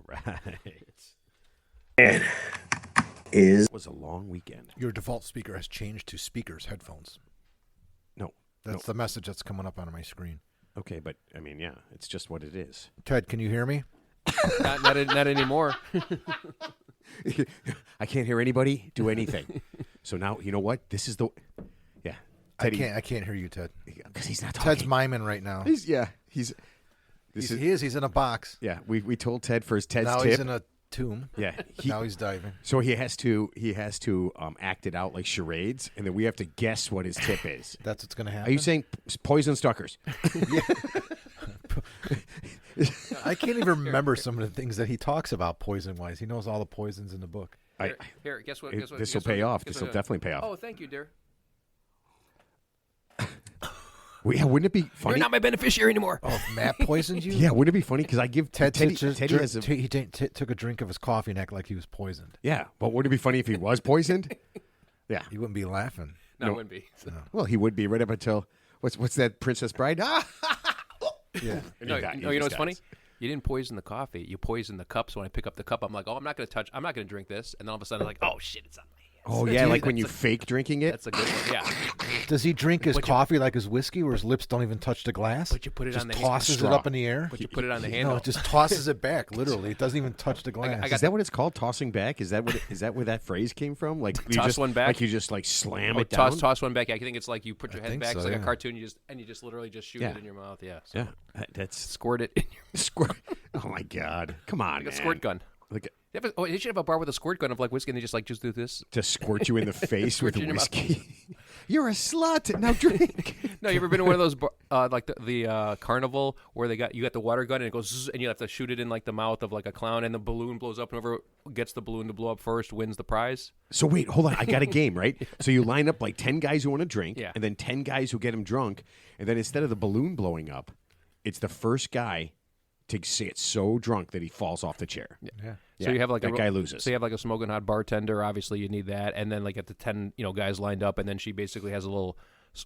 right. And It was a long weekend. Your default speaker has changed to speakers headphones. No. That's the message that's coming up on my screen. Okay, but I mean, yeah, it's just what it is. Ted, can you hear me? not anymore. I can't hear anybody do anything. So now, you know what? This is the... Yeah. Teddy, I can't hear you, Ted. because he's not talking. Ted's miming right now. He's He's in a box. Yeah, we told Ted for his Ted's Now tip. he's in a tomb. Yeah. Now he's diving. So he has to act it out like charades, and then we have to guess what his tip is. That's what's going to happen. Are you saying poison stuckers? I can't even remember some of the things that he talks about poison-wise. He knows all the poisons in the book. Here, guess what? This will pay off. This will definitely pay off. Oh, thank you, dear. Well, yeah, wouldn't it be funny? You're not my beneficiary anymore. Oh, if Matt poisoned you? Yeah, wouldn't it be funny? Because I give Teddy has a... He took a drink of his coffee and acted like he was poisoned. Yeah, but wouldn't it be funny if he was poisoned? Yeah. He wouldn't be laughing. No, it wouldn't be. No. Well, he would be right up until... What's that, Princess Bride? Yeah. No, you know what's funny? You didn't poison the coffee. You poisoned the cup. So when I pick up the cup, I'm like, oh, I'm not going to drink this. And then all of a sudden, I'm like, oh, shit, it's on my hands. Oh, yeah, like when you fake drinking it? That's a good one, yeah. Does he drink his coffee like his whiskey where his lips don't even touch the glass? But you put it just on the tosses it straw. up in the air? But you put it on the handle. No, it just tosses it back, literally. It doesn't even touch the glass. Is that what it's called? Tossing back? Is that where that phrase came from? Like you Toss just, one back? Like you just like slam it down? Toss one back. I think it's like you put your head think back. so, It's like yeah. a cartoon. You just literally just shoot Yeah. it in your mouth. Yeah. So Yeah, that's squirt it in your squirt. Oh my God! Come on, like man. a squirt gun. Like They should have a bar with a squirt gun of like whiskey, and they just do this. to squirt you in the face with Squirt you in your mouth. whiskey. You're a slut. Now drink. No, you ever been to one of those like the carnival where you got the water gun and it goes zzz, and you have to shoot it in like the mouth of like a clown and the balloon blows up and whoever gets the balloon to blow up first wins the prize. So wait, hold on. I got a game, right? So you line up like 10 guys who want to drink, Yeah. and then 10 guys who get him drunk, and then instead of the balloon blowing up, it's the first guy to get so drunk that he falls off the chair. Yeah. So you have like that guy loses. So you have like a smoking hot bartender. Obviously, you need that, and then like at the 10 guys lined up, and then she basically has a little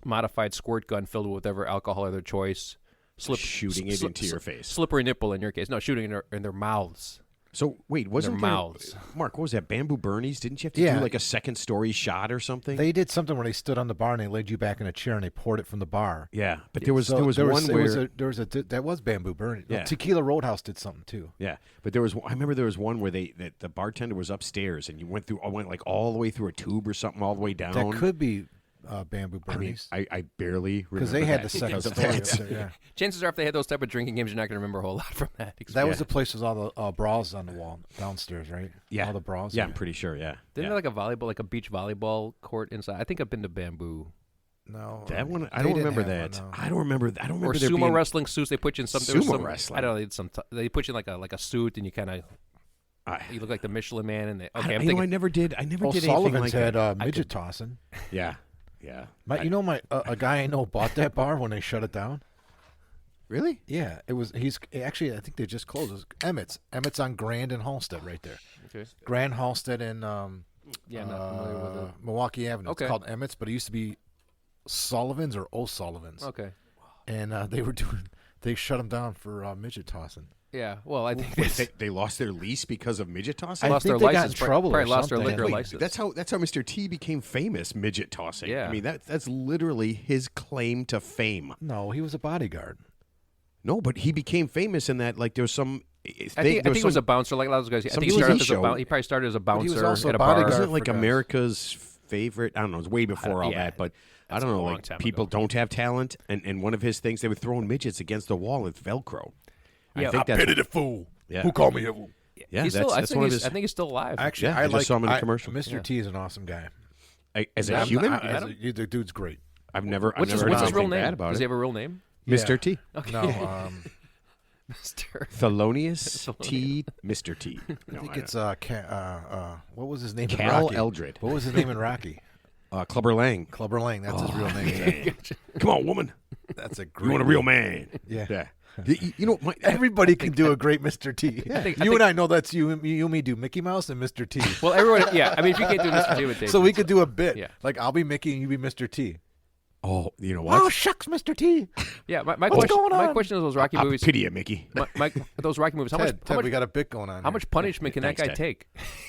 modified squirt gun filled with whatever alcohol of their choice, Shooting it into your face. slippery nipple in your case. No, shooting in their mouths. So wait, wasn't Their there, mouths. Mark? What was that? Bamboo Bernie's? Didn't you have to Yeah. do like a second story shot or something? They did something where they stood on the bar and they laid you back in a chair and they poured it from the bar. yeah, but there was So one where that was Bamboo Burning. Yeah. Tequila Roadhouse did something too. yeah, but I remember there was one where that the bartender was upstairs and you went like all the way through a tube or something all the way down. That could be Bamboo I mean, Bernie's. I barely remember Because they had that the second because of story. that. up there, yeah. Chances are, if they had those type of drinking games, you're not going to remember a whole lot from that. That was the place with all the bras on the wall downstairs, right? Yeah, All the bras. Yeah, I'm pretty sure. Yeah, Didn't yeah. they like a beach volleyball court inside? I think I've been to Bamboo. No. That one, I they don't didn't remember have that. one, no. I don't remember. I don't remember Or there sumo being, wrestling suits. They put you in some. there was Sumo some wrestling. I don't know. They put you in like a suit, and you kind of you look like the Michelin Man. And I never did. I never did anything Sullivan's like had that. midget tossing. Yeah, yeah. A guy I know bought that bar when they shut it down. Really? Yeah, he's actually I think they just closed. It was Emmett's. Emmett's on Grand and Halstead right there. Okay. Grand Halstead and Yeah, not familiar with it. Milwaukee Avenue. Okay. It's called Emmett's, but it used to be Sullivan's or O'Sullivan's. Okay. And they shut them down for midget tossing. Yeah. Well, I think Wait, they lost their lease because of midget tossing. I lost think their they got in license. trouble or Probably lost their something. liquor Wait, license. That's how Mr. T became famous. Midget tossing. Yeah. I mean that's literally his claim to fame. No, he was a bodyguard. No, but he became famous in that like there's some. I think he was a bouncer, like a lot of those guys. I some think he started TV as show. he probably started as a he was bouncer also at a a bar. bodyguard. Isn't it like for guys. America's favorite? I don't know. It's way before all yeah, that, but I that's don't a know. long Like time people ago. don't have talent, and one of his things they were throwing midgets against the wall with Velcro. Yeah, I think that's the fool. Yeah. Who called me a fool? yeah. He's That's, still, I that's think one of he's- his. I think he's still alive. Actually, Yeah, I I just saw him in a commercial. Mr. Yeah. T is an awesome guy. As a I'm human, not- the dude's great. I've never what's his heard real anything name? bad about Does he it. have a real name? Mr. T. Okay. No, Mr. Thelonious T. Mr. T. No, I think it's what was his name in Cal Rocky? Eldred. What was his name in Rocky? Clubber Lang. Clubber Lang. That's his real name. Come on, woman. That's a great. You want a real man? Yeah. Yeah. You know, Everybody can do a great Mr. T. I think- you and I know that's you. You and me do Mickey Mouse and Mr. T. Well, everyone, yeah. I mean, if you can't do Mr. T with Dave, So we could do a bit. Yeah. Like I'll be Mickey and you be Mr. T. Oh, you know what? Oh shucks, Mr. T. Yeah, my What's question. going My on? question is those Rocky I movies. pity you, Mickey. Those Rocky movies. How much? Ted, we got a bit going on. How much punishment can that Thanks, guy Ted.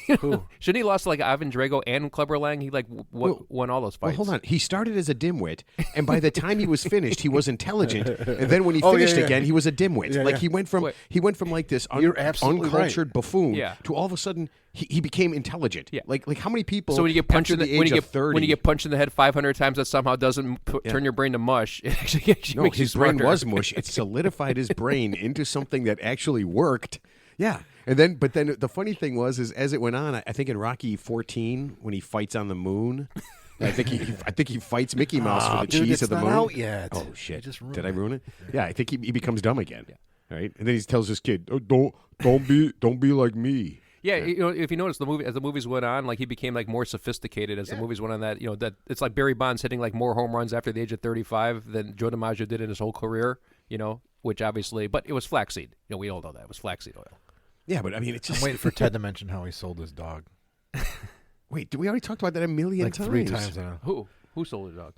take? Who? Shouldn't he lost to like Ivan Drago and Clubber Lang? He like won all those Well, fights. hold on. He started as a dimwit, and by the time he was finished, he was intelligent. And then when he Oh, yeah, finished yeah. again, he was a dimwit. Yeah, like yeah. he went from like this You're absolutely uncultured buffoon Yeah. to all of a sudden he became intelligent. Yeah. Like how many people? So when you get punched in after the, the when age you of get 30, when you get punched in the head 500 times, that somehow doesn't turn your brain to mush. It actually no, makes you his brain smarter. was mush. It solidified his brain into something that actually worked. Yeah. And then, but then the funny thing was, is as it went on, I think in Rocky 14, when he fights on the moon, I think he fights Mickey Mouse for the dude, cheese it's of the not moon. out yet. Oh You shit! just ruined Did I it. ruin it? Yeah, I think he becomes dumb again. Right, and then he tells his kid, oh, "Don't be like me." Yeah, you know, if you notice the movie as the movies went on, like he became like more sophisticated as the movies went on. That you know that it's like Barry Bonds hitting like more home runs after the age of 35 than Joe DiMaggio did in his whole career. You know, which obviously, but it was flaxseed. You know, we all know that it was flaxseed oil. Yeah, but I mean, it's I'm just waiting for Ted to mention how he sold his dog wait. Did we already talked about that a million like times? 3 times now. Who sold the dog?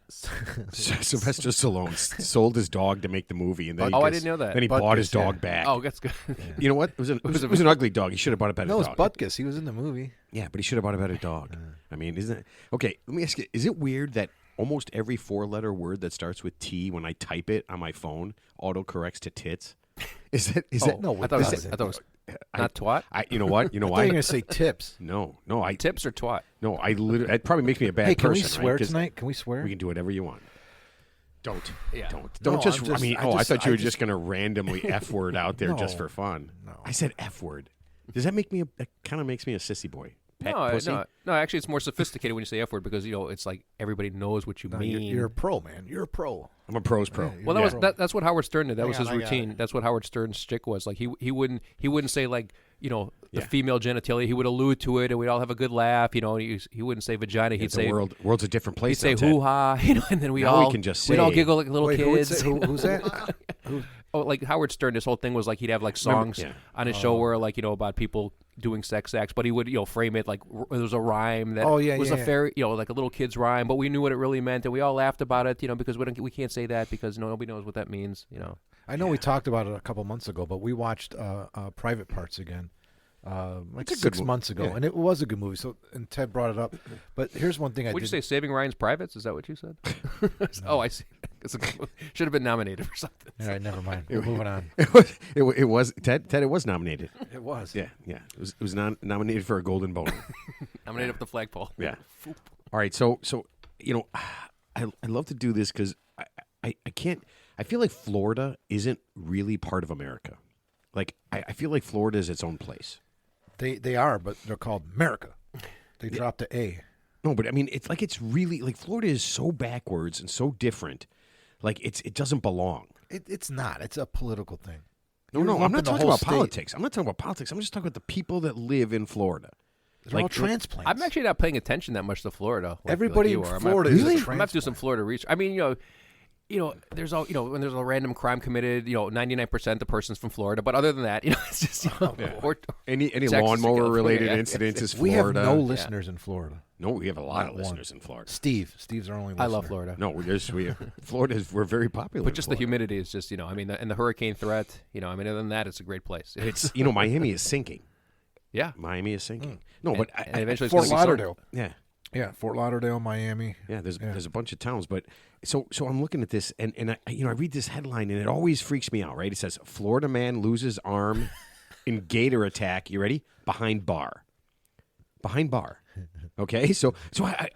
Sylvester Stallone sold his dog to make the movie, and then Oh, he I just- didn't know that. Then he bought his Butkus, yeah. dog back. Oh, that's good. You know what? It was an ugly dog. He should have bought a better No, it's dog. Butkus. He was in the movie. Yeah, but he should have bought a better dog. I mean, isn't it? Okay, let me ask you, is it weird that almost every 4-letter word that starts with T, when I type it on my phone, autocorrects to tits? Is that no, I thought is it was not twat. you know what? You know I thought you were why? gonna say tips. No, I Tips or twat? no, I literally it probably makes me a bad Hey, can person. we swear right? 'Cause tonight? Can we swear? We can do whatever you want. Don't. Yeah. Don't No, just, I'm just- I mean, I I just- thought you I were just- just going to randomly F word out there just No. for fun. No. I said F word. Does that make me that kind of makes me a sissy boy? Pet pussy? No. Actually, it's more sophisticated when you say F word because you know it's like everybody knows what you No, mean. you're a pro, man. You're a pro. I'm a pro's pro. Yeah, Well, Yeah. that's what Howard Stern did. That was Hang his on, I got routine. it. That's what Howard Stern's shtick was. Like he wouldn't say like you know the Yeah. female genitalia. He would allude to it, and we'd all have a good laugh. You know, and he wouldn't say vagina. He'd It's say a world's a different he'd place. say now, Ted. hoo ha. You know, and then Now we can just we'd all say- giggle like little Wait, who would kids. say- who's that? Oh, like Howard Stern, his whole thing was like he'd have like songs yeah. on his show where like you know about people doing sex acts, but he would frame it like there was a rhyme that Oh, yeah, was yeah, a yeah. fairy like a little kid's rhyme, but we knew what it really meant and we all laughed about it, because we can't say that because nobody knows what that means, I know we talked about it a couple months ago, but we watched Private Parts again. Like It's a good 6 mo- months ago, yeah. and it was a good movie. So, and Ted brought it up. But here's one thing I Would you did. say Saving Ryan's Privates? Is that what you said? Oh, I see. Should have been nominated for something. All right, never mind. We're moving on. It was Ted. It was nominated. It was. Yeah. It was nominated for a Golden Boner. Nominated up the flagpole. Yeah. All right. So I love to do this because I can't. I feel like Florida isn't really part of America. Like I feel like Florida is its own place. They are, but they're called America. They dropped the A. No, but I mean, it's really like Florida is so backwards and so different. Like it doesn't belong. It's not. It's a political thing. No, You're I'm lumping not the talking whole about state. politics. I'm not talking about politics. I'm just talking about the people that live in Florida. They're all transplants. I'm actually not paying attention that much to Florida. Everybody you in are. Florida is a I'm gonna have to do transplant. some Florida research. I mean, there's all when there's a random crime committed, 99% the person's from Florida. But other than that, it's just or, Any Texas or lawnmower California, related yeah. incidents is We have Florida. no listeners in Florida. No, we have a lot Not of one. listeners in Florida. Steve's our only listener. I love Florida. No, Florida is we're very popular. But in just the Florida. humidity is just, and the hurricane threat, other than that, it's a great place. It's Miami is sinking. yeah. Miami is sinking. No, but And eventually it's Fort gonna be sun. Lauderdale. yeah. Yeah, Fort Lauderdale, Miami. Yeah, there's a bunch of towns, but so I'm looking at this and I read this headline and it always freaks me out, right? It says Florida man loses arm in gator attack. You ready? Behind bar. Okay, so I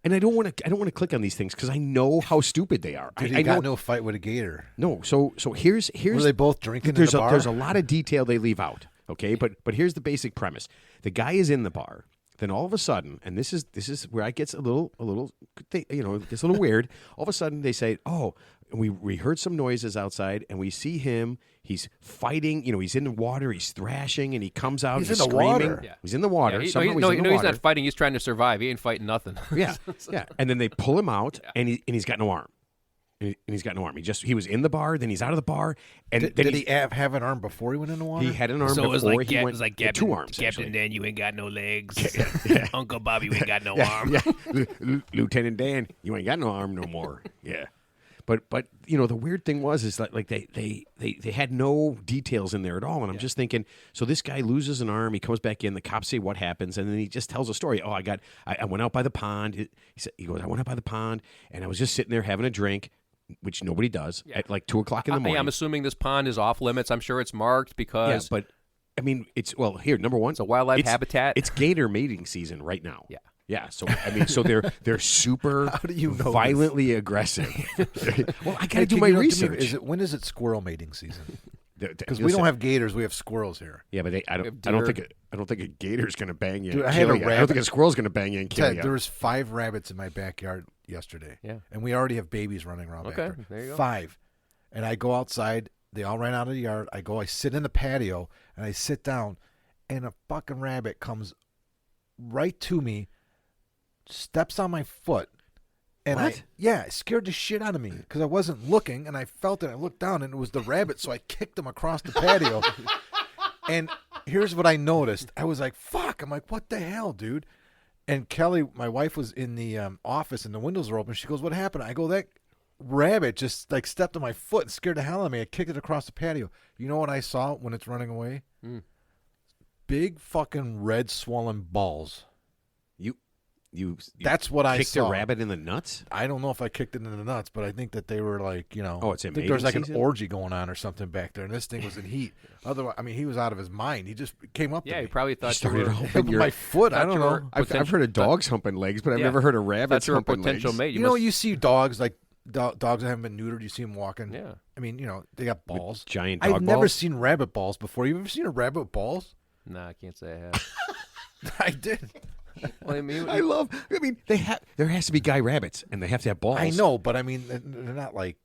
and I don't want to click on these things because I know how stupid they are. Dude, I he got know no fight with a gator. no. So here's Were they both drinking there's in the bar? there's a lot of detail they leave out. Okay, but here's the basic premise: the guy is in the bar. Then all of a sudden, and this is where it gets a little, it gets a little weird. All of a sudden, they say, "Oh, we heard some noises outside, and we see him. He's fighting. He's in the water. He's thrashing, and he comes out. He's He's in the screaming. water. Yeah. He's in the water. Yeah, Somehow he's he's in the he's water. not fighting. He's trying to survive. He ain't fighting nothing. Yeah, yeah. And then they pull him out, and he's got no arm. and he's got no arm. He was in the bar, then he's out of the bar, and then Did he have an arm before he went in the water? he had an arm So it was before like, he it went. was like he had Captain, two arms. Captain actually. Dan, you ain't got no legs. Uncle Bobby, you ain't got no arm. Yeah, Lieutenant Dan, you ain't got no arm no more. Yeah, but you know the weird thing is that like they had no details in there at all, and I'm just thinking, so this guy loses an arm, he comes back in, the cops say what happens, and then he just tells a story. Oh, I went out by the pond. He goes, I went out by the pond, and I was just sitting there having a drink, which nobody does at like 2:00 in the morning. I'm assuming this pond is off limits. I'm sure it's marked because but I mean, it's here. Number one, it's a wildlife habitat. It's gator mating season right now. Yeah. Yeah, so I mean, so they're super How do you know violently aggressive. Well, I got to Hey, do can my you know- research. When is it squirrel mating season? Because we Listen, don't have gators, we have squirrels here. Yeah, but I have don't deer. think a gator's going to bang you. Dude, and I had kill a you. I don't rabbit- think a squirrel's going to bang you and kill Ted, you. there was 5 rabbits in my backyard yesterday. Yeah. And we already have babies running around back Okay, there. there you go. 5. And I go outside, they all ran out of the yard. I sit in the patio and I sit down and a fucking rabbit comes right to me, steps on my foot. And What? it scared the shit out of me because I wasn't looking and I felt it. I looked down and it was the rabbit, so I kicked him across the patio. And here's what I noticed. I was like, fuck. I'm like, what the hell, dude? And Kelly, my wife, was in the office and the windows were open. She goes, what happened? I go, that rabbit just like stepped on my foot and scared the hell out of me. I kicked it across the patio. You know what I saw when it's running away? Big fucking red swollen balls. You That's what I kicked saw. a rabbit in the nuts. I don't know if I kicked it in the nuts, but I think that they were like, Oh, it's in I think there was like mating season? an orgy going on or something back there, and this thing was in heat. Otherwise, I mean, he was out of his mind. He just came up to Yeah, me. he probably thought you started were, humping With your. my foot. I thought don't you know. were- I've heard of dogs humping legs, but I've Yeah. never heard of rabbits thought you were a humping potential legs. mate. You know, must- you see dogs like dogs that haven't been neutered. You see them walking. Yeah. I mean, they got balls. Giant dog I've never balls? seen rabbit balls before. You ever seen a rabbit with balls? Nah, I can't say I have. I did. Well, I mean, I mean, there has to be guy rabbits, and they have to have balls. I know, but I mean, they're not like,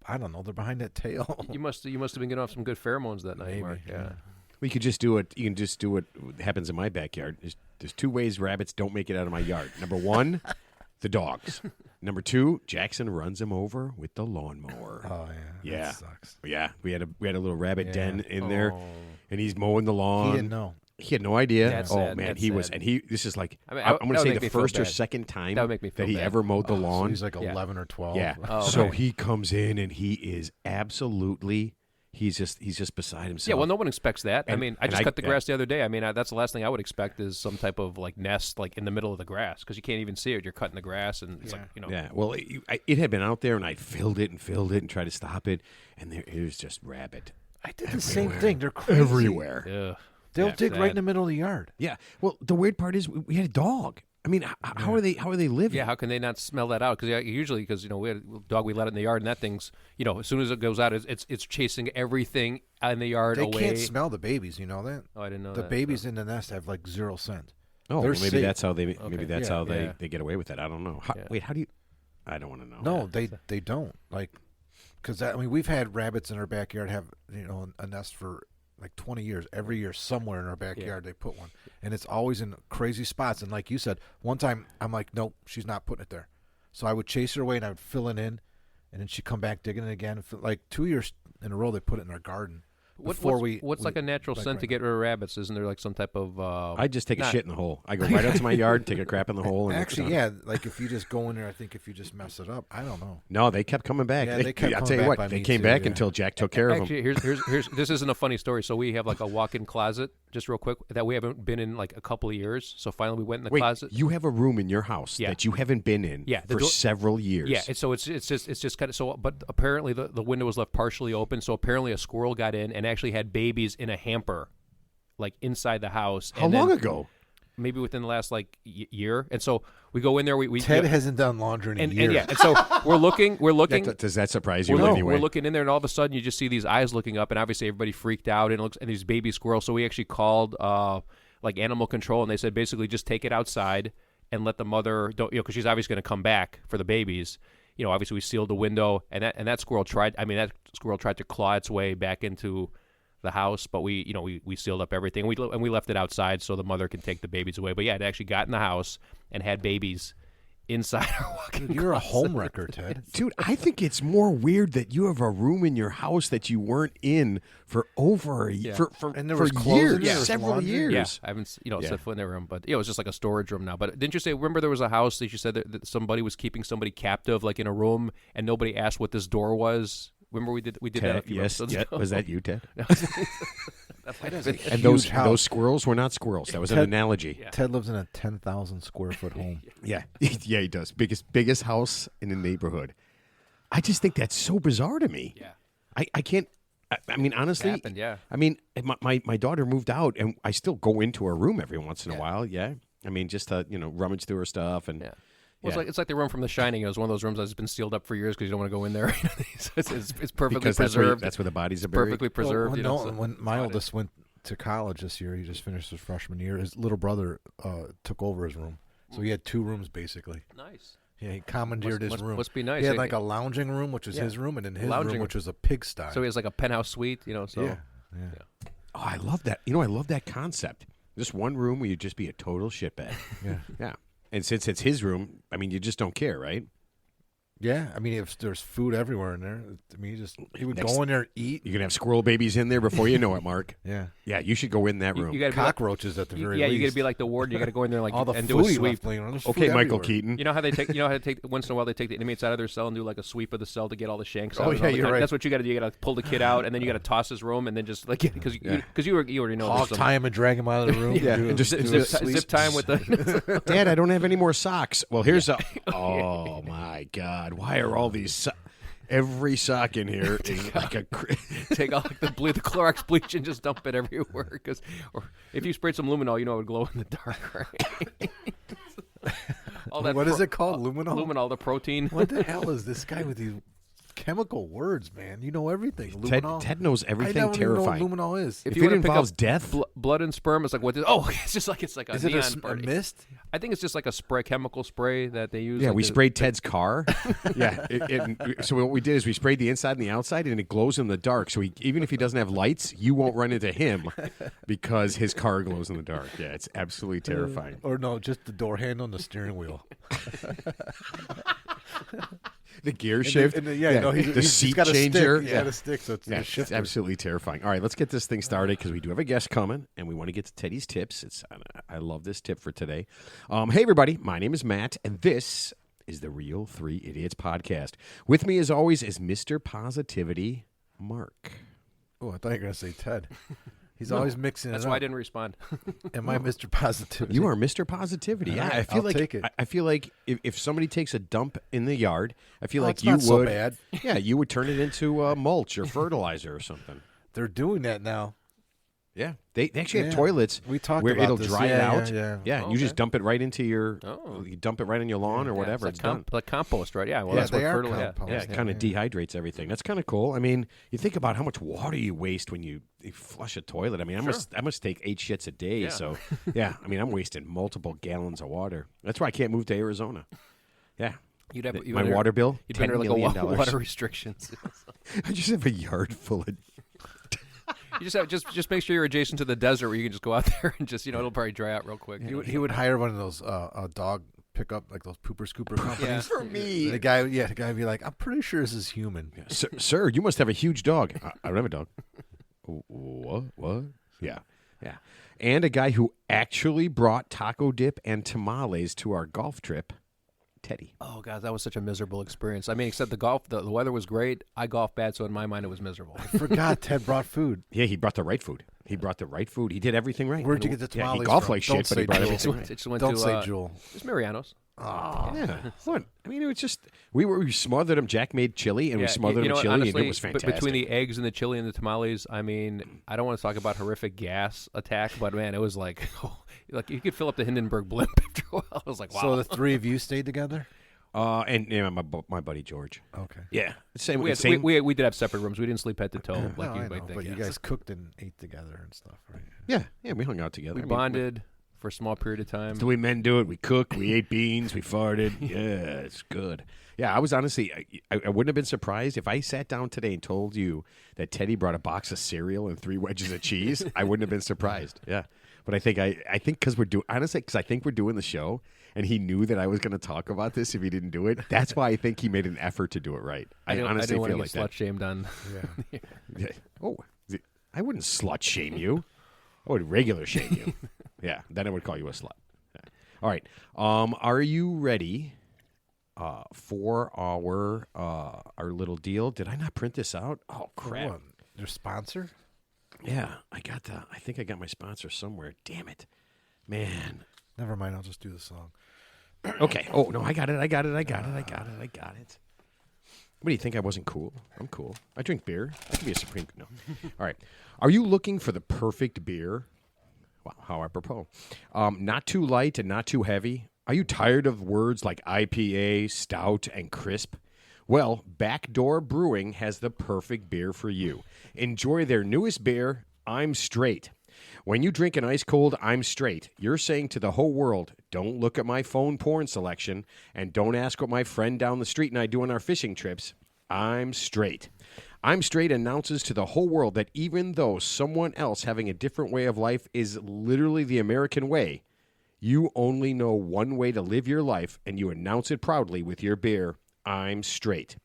I don't know. They're behind that tail. you must have been getting off some good pheromones that night, Maybe, Mark. Yeah. We could just do it. You can just do what happens in my backyard. There's 2 ways rabbits don't make it out of my yard. Number 1, the dogs. Number 2, Jackson runs them over with the lawnmower. Oh yeah. Yeah. That sucks. Yeah, we had a little rabbit Yeah. den in there, and he's mowing the lawn. He didn't know. He had no idea. That's oh sad. man, That's he was, sad. and he. This is like I mean, I'm that going to would say make the me feel first or bad. second time That would make me feel that he bad. ever mowed the So lawn. he's like Yeah. 11 or 12. Yeah. Oh, so okay. he comes in and he is absolutely. He's just beside himself. Yeah, well, no one expects that. I And- mean, I and just cut the yeah. grass the other day. I mean, that's the last thing I would expect is some type of like nest like in the middle of the grass because you can't even see it. You're cutting the grass and it's like Yeah, well, it had been out there, and I filled it and tried to stop it, and it was just rabbit I did the same thing. They're crazy. everywhere. Ugh. They'll Yeah, dig right sad. in the middle of the yard. Yeah. Well, the weird part is we had a dog. I mean, how are they living? Yeah, how can they not smell that out? Because usually, because we had a dog, we let it in the yard, and that thing's as soon as it goes out, it's chasing everything in the yard They away. can't smell the babies. You know that? Oh, I didn't know The that. babies in the nest have like 0 scent. Oh, They're well, maybe safe. that's how they. Okay. Maybe that's Yeah, how yeah. they get away with it. I don't know. Yeah. Wait, how do you? I don't want to know. No, they don't. Like, because I mean, we've had rabbits in our backyard have a nest for like 20 years. Every year, somewhere in our backyard, they put one, and it's always in crazy spots. And like you said, one time I'm like, nope, she's not putting it there. So I would chase her away and I would fill it in, and then she'd come back digging it again. Like 2 years in a row, they put it in our garden. What's like a natural scent to get rid of rabbits? Isn't there like some type of? I just take a not- shit in the hole. I go right out to my yard, take a crap in the hole, and Actually, it's yeah, like if you just go in there, I think if you just mess it up, I don't know. No, they kept coming back. Yeah, they kept I'll coming tell you back what, by they me came too, back yeah. until Jack took care of them. Actually, here's this isn't a funny story. So we have like a walk-in closet, just real quick, that we haven't been in like a couple of years. So finally, we went in the Wait, closet. you have a room in your house Yeah. that you haven't been in Yeah, the for door- several years. Yeah, and so it's just kind of so. But apparently the window was left partially open. So apparently a squirrel got in and actually had babies in a hamper, like inside the house. How and long then ago? Maybe within the last like year. And so we go in there. We Ted hasn't done laundry in a year. and yeah. And so we're looking. Does that surprise you We're, in look- any way? we're looking in there, and all of a sudden, you just see these eyes looking up, and obviously everybody freaked out, and it looks and these baby squirrels. So we actually called like animal control, and they said basically just take it outside and let the mother don't because she's obviously going to come back for the babies. Obviously we sealed the window, and that squirrel tried. I mean, that squirrel tried to claw its way back into the house, but we sealed up everything. We left it outside so the mother can take the babies away. But yeah, it actually got in the house and had babies inside our walk-in Dude, you're a closet. home wrecker, Ted. Dude, I think it's more weird that you have a room in your house that you weren't in for over a Yeah. for And there for was clothes in years, there, there was several laundry. years. Yeah, I haven't Yeah. set foot in that room, but it was just like a storage room now. But didn't you say? Remember, there was a house that you said that somebody was keeping somebody captive, like in a room, and nobody asked what this door was. Remember, we did that a Ted, few yes, episodes yeah, ago. was that you, Ted? That might Ted have has a been- And those huge house. those squirrels were not squirrels. That was an Ted- analogy. Yeah. Ted lives in a 10,000 square foot home. Yeah, yeah, he does. Biggest house in the neighborhood. I just think that's so bizarre to me. Yeah. I can't. I mean, honestly, happened, yeah. I mean, my daughter moved out, and I still go into her room every once in a Yeah. while. Yeah, I mean, just to rummage through her stuff and. Yeah. Well, Yeah. it's like the room from The Shining. It was one of those rooms that's been sealed up for years because you don't want to go in there. So it's perfectly Because preserved. that's where the bodies are buried. perfectly preserved. Well, you know, no, so when my it's oldest went to college this year, he just finished his freshman year. His little brother took over his room, so he had two rooms basically. nice. Yeah, he commandeered his room. Must be nice. He had Yeah, like a lounging room, which was Yeah. his room, and then his Lounging room, room. which was a pigsty. So he has like a penthouse suite. So yeah. Oh, I love that. I love that concept. Just one room where you just be a total shitbag. Yeah. Yeah. And since it's his room, I mean, you just don't care, right? Yeah, I mean, if there's food everywhere in there, I mean, he would Next- go in there, eat. You're gonna have squirrel babies in there before you know it, Mark. Yeah, Yeah, you should go in that room. You got to be like, cockroaches at the very yeah, least. you got to be like the warden. You got to go in there like all the and food do a he sweep. left laying around. There's Okay, food Michael everywhere. Keaton. You know how they take once in a while they take the inmates out of their cell and do like a sweep of the cell to get all the shanks out. Oh, and yeah, all the you're right. That's what you got to do. You got to pull the kid out and then you got to toss his room and then just like because you already know. Hog there's some- tie him and drag him out of the room. Yeah, do and just do a zip, sleep. zip time with the. Dad, I don't have any more socks. Well, here's a. Oh my God! Why are all these? Every sock in here is like a. Take out like the Clorox bleach and just dump it everywhere. Or if you sprayed some luminol, it would glow in the dark. Right? All What is it called? Luminol? Luminol, the protein. What the hell is this guy with these chemical words, man? You know everything. Luminol. Ted knows everything I don't terrifying. even know what luminol is. If you it wanna pick involves up death, blood and sperm, it's like what? It's like a Is it neon a party. mist? I think it's just like a chemical spray that they use. yeah, like we the- sprayed Ted's car. Yeah, so what we did is we sprayed the inside and the outside, and it glows in the dark. So even if he doesn't have lights, you won't run into him because his car glows in the dark. Yeah, it's absolutely terrifying. Or no, just the door handle and the steering wheel. The gear shift, the seat got changer. A stick. He's got a stick, so it's Yeah, a it's shifter. absolutely terrifying. All right, let's get this thing started because we do have a guest coming, and we want to get to Teddy's tips. I love this tip for today. Hey, everybody, my name is Matt, and this is the Real 3 Idiots podcast. With me, as always, is Mr. Positivity, Mark. Oh, I thought you were going to say Ted. He's always mixing That's it why I up. didn't respond. Am I Mr. Positivity? You are Mr. Positivity. All Yeah, right, I feel I'll like take it. I feel like if somebody takes a dump in the yard, I feel Oh, like it's you not so would. bad. Yeah, you would turn it into mulch or fertilizer or something. They're doing that now. Yeah, they actually have Yeah. toilets We talked where about it'll this. dry it Yeah, out. yeah. and you just dump it right into your. Oh. You dump it right on your lawn or whatever. It's It's like, done. like compost, right? Yeah, well, Yeah, that's what they are fertilizer. compost. Yeah, Yeah, it kind of dehydrates everything. That's kind of cool. I mean, you think about how much water you waste when you flush a toilet. I mean, I must take 8 shits a day. Yeah. So, yeah, I mean, I'm wasting multiple gallons of water. That's why I can't move to Arizona. Yeah. You'd have My water bill, You'd $10 be under like million. a water restrictions. I just have a yard full of. You just make sure you're adjacent to the desert where you can just go out there and just it'll probably dry out real quick. He would hire one of those dog pickup, like those pooper scooper companies. For me. The guy would be like, I'm pretty sure this is human. Sir, you must have a huge dog. I don't have a dog. What? Yeah. And a guy who actually brought taco dip and tamales to our golf trip, Teddy. Oh god, that was such a miserable experience. I mean, except the weather was great. I golf bad, so in my mind it was miserable. I forgot Ted brought food. Yeah, he brought the right food. He did everything right. Where'd you get the Yeah, tamales he golfed from? like Don't shit, but he say brought Jewel. everything It right. just went Don't to say Jewel. It's Mariano's. Yeah. What? I mean, it was just we smothered him. Jack made chili, and we smothered him what, chili, honestly, and it was fantastic. Between the eggs and the chili and the tamales, I mean, I don't want to talk about horrific gas attack, but man, it was like you could fill up the Hindenburg blimp after a while. I was like, wow. So the three of you stayed together? And my buddy George. Okay. Yeah, same. we did have separate rooms. We didn't sleep head to toe like No, you I might know, think. but you yeah. guys cooked and ate together and stuff, right? yeah, we hung out together. We I mean, bonded for a small period of time. the way men do it. We cooked, we ate beans, we farted. Yeah, it's good. Yeah, I was honestly, I wouldn't have been surprised if I sat down today and told you that Teddy brought a box of cereal and 3 wedges of cheese. I wouldn't have been surprised. Yeah, But I think because we're doing honestly, because I think we're doing the show, and he knew that I was going to talk about this if he didn't do it. That's why I think he made an effort to do it right. I honestly want feel to like get slut shamed on. Yeah. Oh, I wouldn't slut shame you. I would regular shame you. Yeah, then I would call you a slut. Yeah. All right. Are you ready for our little deal? Did I not print this out? Oh crap! What? Your sponsor? Yeah, I think I got my sponsor somewhere. Damn it, man. Never mind. I'll just do the song. Okay. Oh no, I got it. What do you think? I wasn't cool? I'm cool. I drink beer. I could be a Supreme. No. All right. Are you looking for the perfect beer? Wow, how apropos. Not too light and not too heavy. Are you tired of words like IPA, stout, and crisp? Well, Backdoor Brewing has the perfect beer for you. Enjoy their newest beer, I'm Straight. When you drink an ice-cold I'm Straight, you're saying to the whole world, don't look at my phone porn selection, and don't ask what my friend down the street and I do on our fishing trips. I'm Straight. I'm Straight announces to the whole world that even though someone else having a different way of life is literally the American way, you only know one way to live your life, and you announce it proudly with your beer, I'm Straight.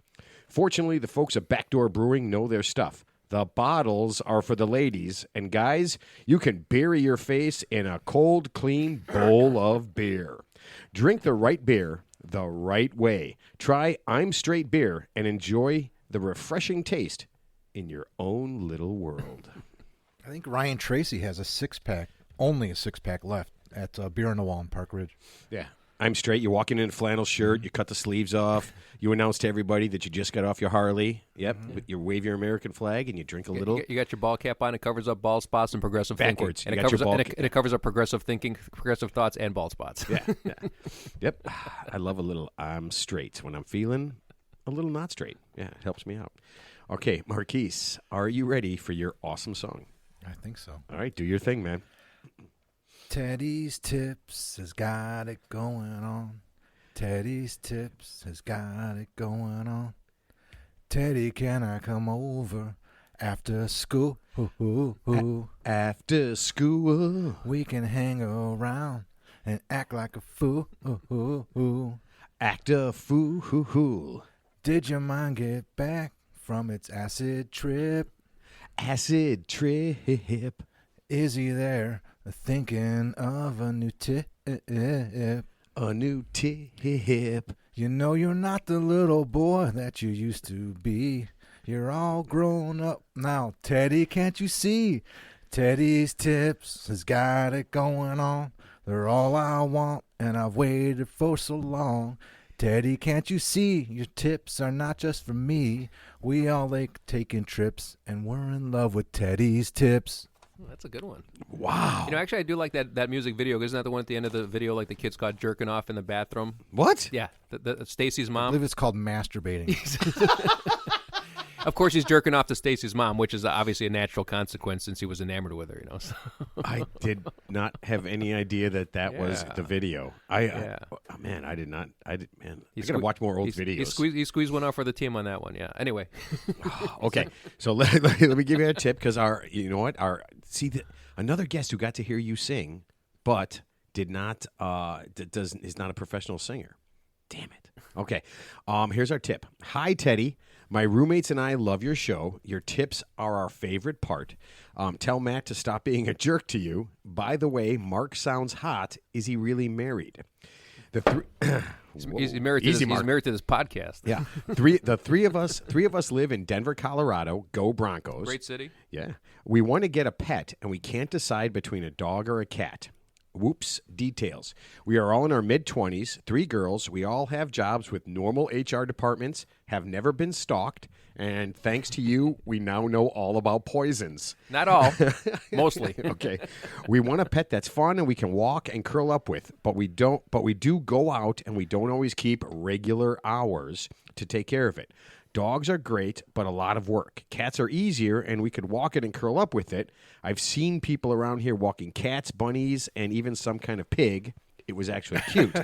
Fortunately, the folks at Backdoor Brewing know their stuff. The bottles are for the ladies, and guys, you can bury your face in a cold, clean bowl of beer. Drink the right beer the right way. Try I'm Straight beer and enjoy the refreshing taste in your own little world. I think Ryan Tracy has a 6-pack, only a 6-pack left at Beer on the Wall in Park Ridge. Yeah. I'm Straight. You're walking in a flannel shirt. You cut the sleeves off. You announce to everybody that you just got off your Harley. Yep. You wave your American flag and you drink a little. You got your ball cap on. It covers up bald spots and progressive Backwards. thinking. You And got your ball it covers up progressive thinking, progressive thoughts, and bald spots. Yeah. Yep. I love a little I'm Straight when I'm feeling a little not straight. Yeah, it helps me out. Okay, Marquise, are you ready for your awesome song? I think so. All right, do your thing, man. Teddy's Tips has got it going on. Teddy's Tips has got it going on. Teddy, can I come over after school? After school. We can hang around and act like a fool. Act a fool. Did your mind get back from its acid trip? Acid trip. Is he there thinking of a new tip? A new tip. You know you're not the little boy that you used to be. You're all grown up now, Teddy, can't you see? Teddy's Tips has got it going on. They're all I want, and I've waited for so long. Teddy, can't you see? Your tips are not just for me. We all like taking trips, and we're in love with Teddy's Tips. That's a good one. Wow. You know, actually, I do like that music video. Isn't that the one at the end of the video, like the kid's caught jerking off in the bathroom? What? Yeah, the Stacy's I mom. believe it's called masturbating. Of course, he's jerking off to Stacy's mom, which is obviously a natural consequence since he was enamored with her. You know, so. I did not have any idea that was Yeah. the video. Man, I did not. Man, I gotta watch more old videos. He squeezed one out for the team on that one. Yeah. Anyway, Okay, so let me give you a tip because another guest who got to hear you sing, but did not is not a professional singer. Damn it. Okay, here's our tip. Hi, Teddy. My roommates and I love your show. Your tips are our favorite part. Tell Matt to stop being a jerk to you. By the way, Mark sounds hot. Is he really married? he's married to this podcast. Yeah, three of us live in Denver, Colorado. Go Broncos! Great city. Yeah, we want to get a pet, and we can't decide between a dog or a cat. Whoops, details. We are all in our mid-20s, 3 girls. We all have jobs with normal HR departments, have never been stalked, and thanks to you, we now know all about poisons. Not all, mostly. Okay. We want a pet that's fun and we can walk and curl up with, but we do go out and we don't always keep regular hours to take care of it. Dogs are great, but a lot of work. Cats are easier, and we could walk it and curl up with it. I've seen people around here walking cats, bunnies, and even some kind of pig. It was actually cute.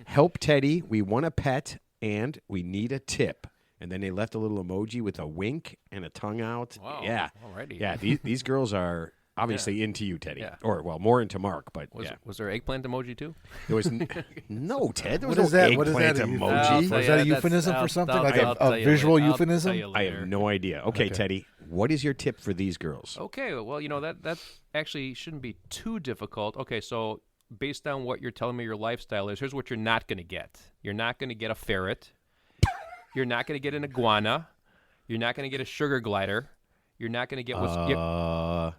Help Teddy. We want a pet, and we need a tip. And then they left a little emoji with a wink and a tongue out. Wow. Yeah. Alrighty. Yeah, these girls are obviously into you, Teddy, Yeah. or well, more into Mark, but Was, yeah, was there eggplant emoji too? there was no Ted. There was What is no that? What is eggplant that? emoji. I'll tell Is you, that a that's- euphemism for I'll- something? I'll- Like a I'll tell you visual later. I'll euphemism? tell you I later. have no idea. Okay, Teddy, what is your tip for these girls? Okay, well, that actually shouldn't be too difficult. Okay, so based on what you're telling me your lifestyle is, here's what you're not going to get. You're not going to get a ferret. You're not going to get an iguana. You're not going to get a sugar glider. You're not going to get what's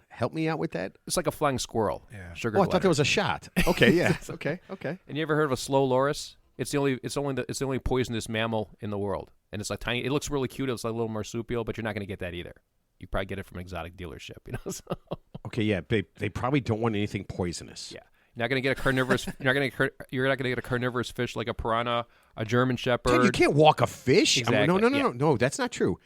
Help me out with that. it's like a flying squirrel. Yeah. Sugar Oh, I glider. thought there was a shot. Okay, yeah. Okay. And you ever heard of a slow loris? It's the only poisonous mammal in the world, and it's like tiny. It looks really cute. It's like a little marsupial, but you're not going to get that either. You probably get it from an exotic dealership, So. Okay, yeah. They probably don't want anything poisonous. Yeah, you're not going to get a carnivorous. You're not going to get a carnivorous fish like a piranha, a German shepherd. Ted, you can't walk a fish. Exactly, No. That's not true.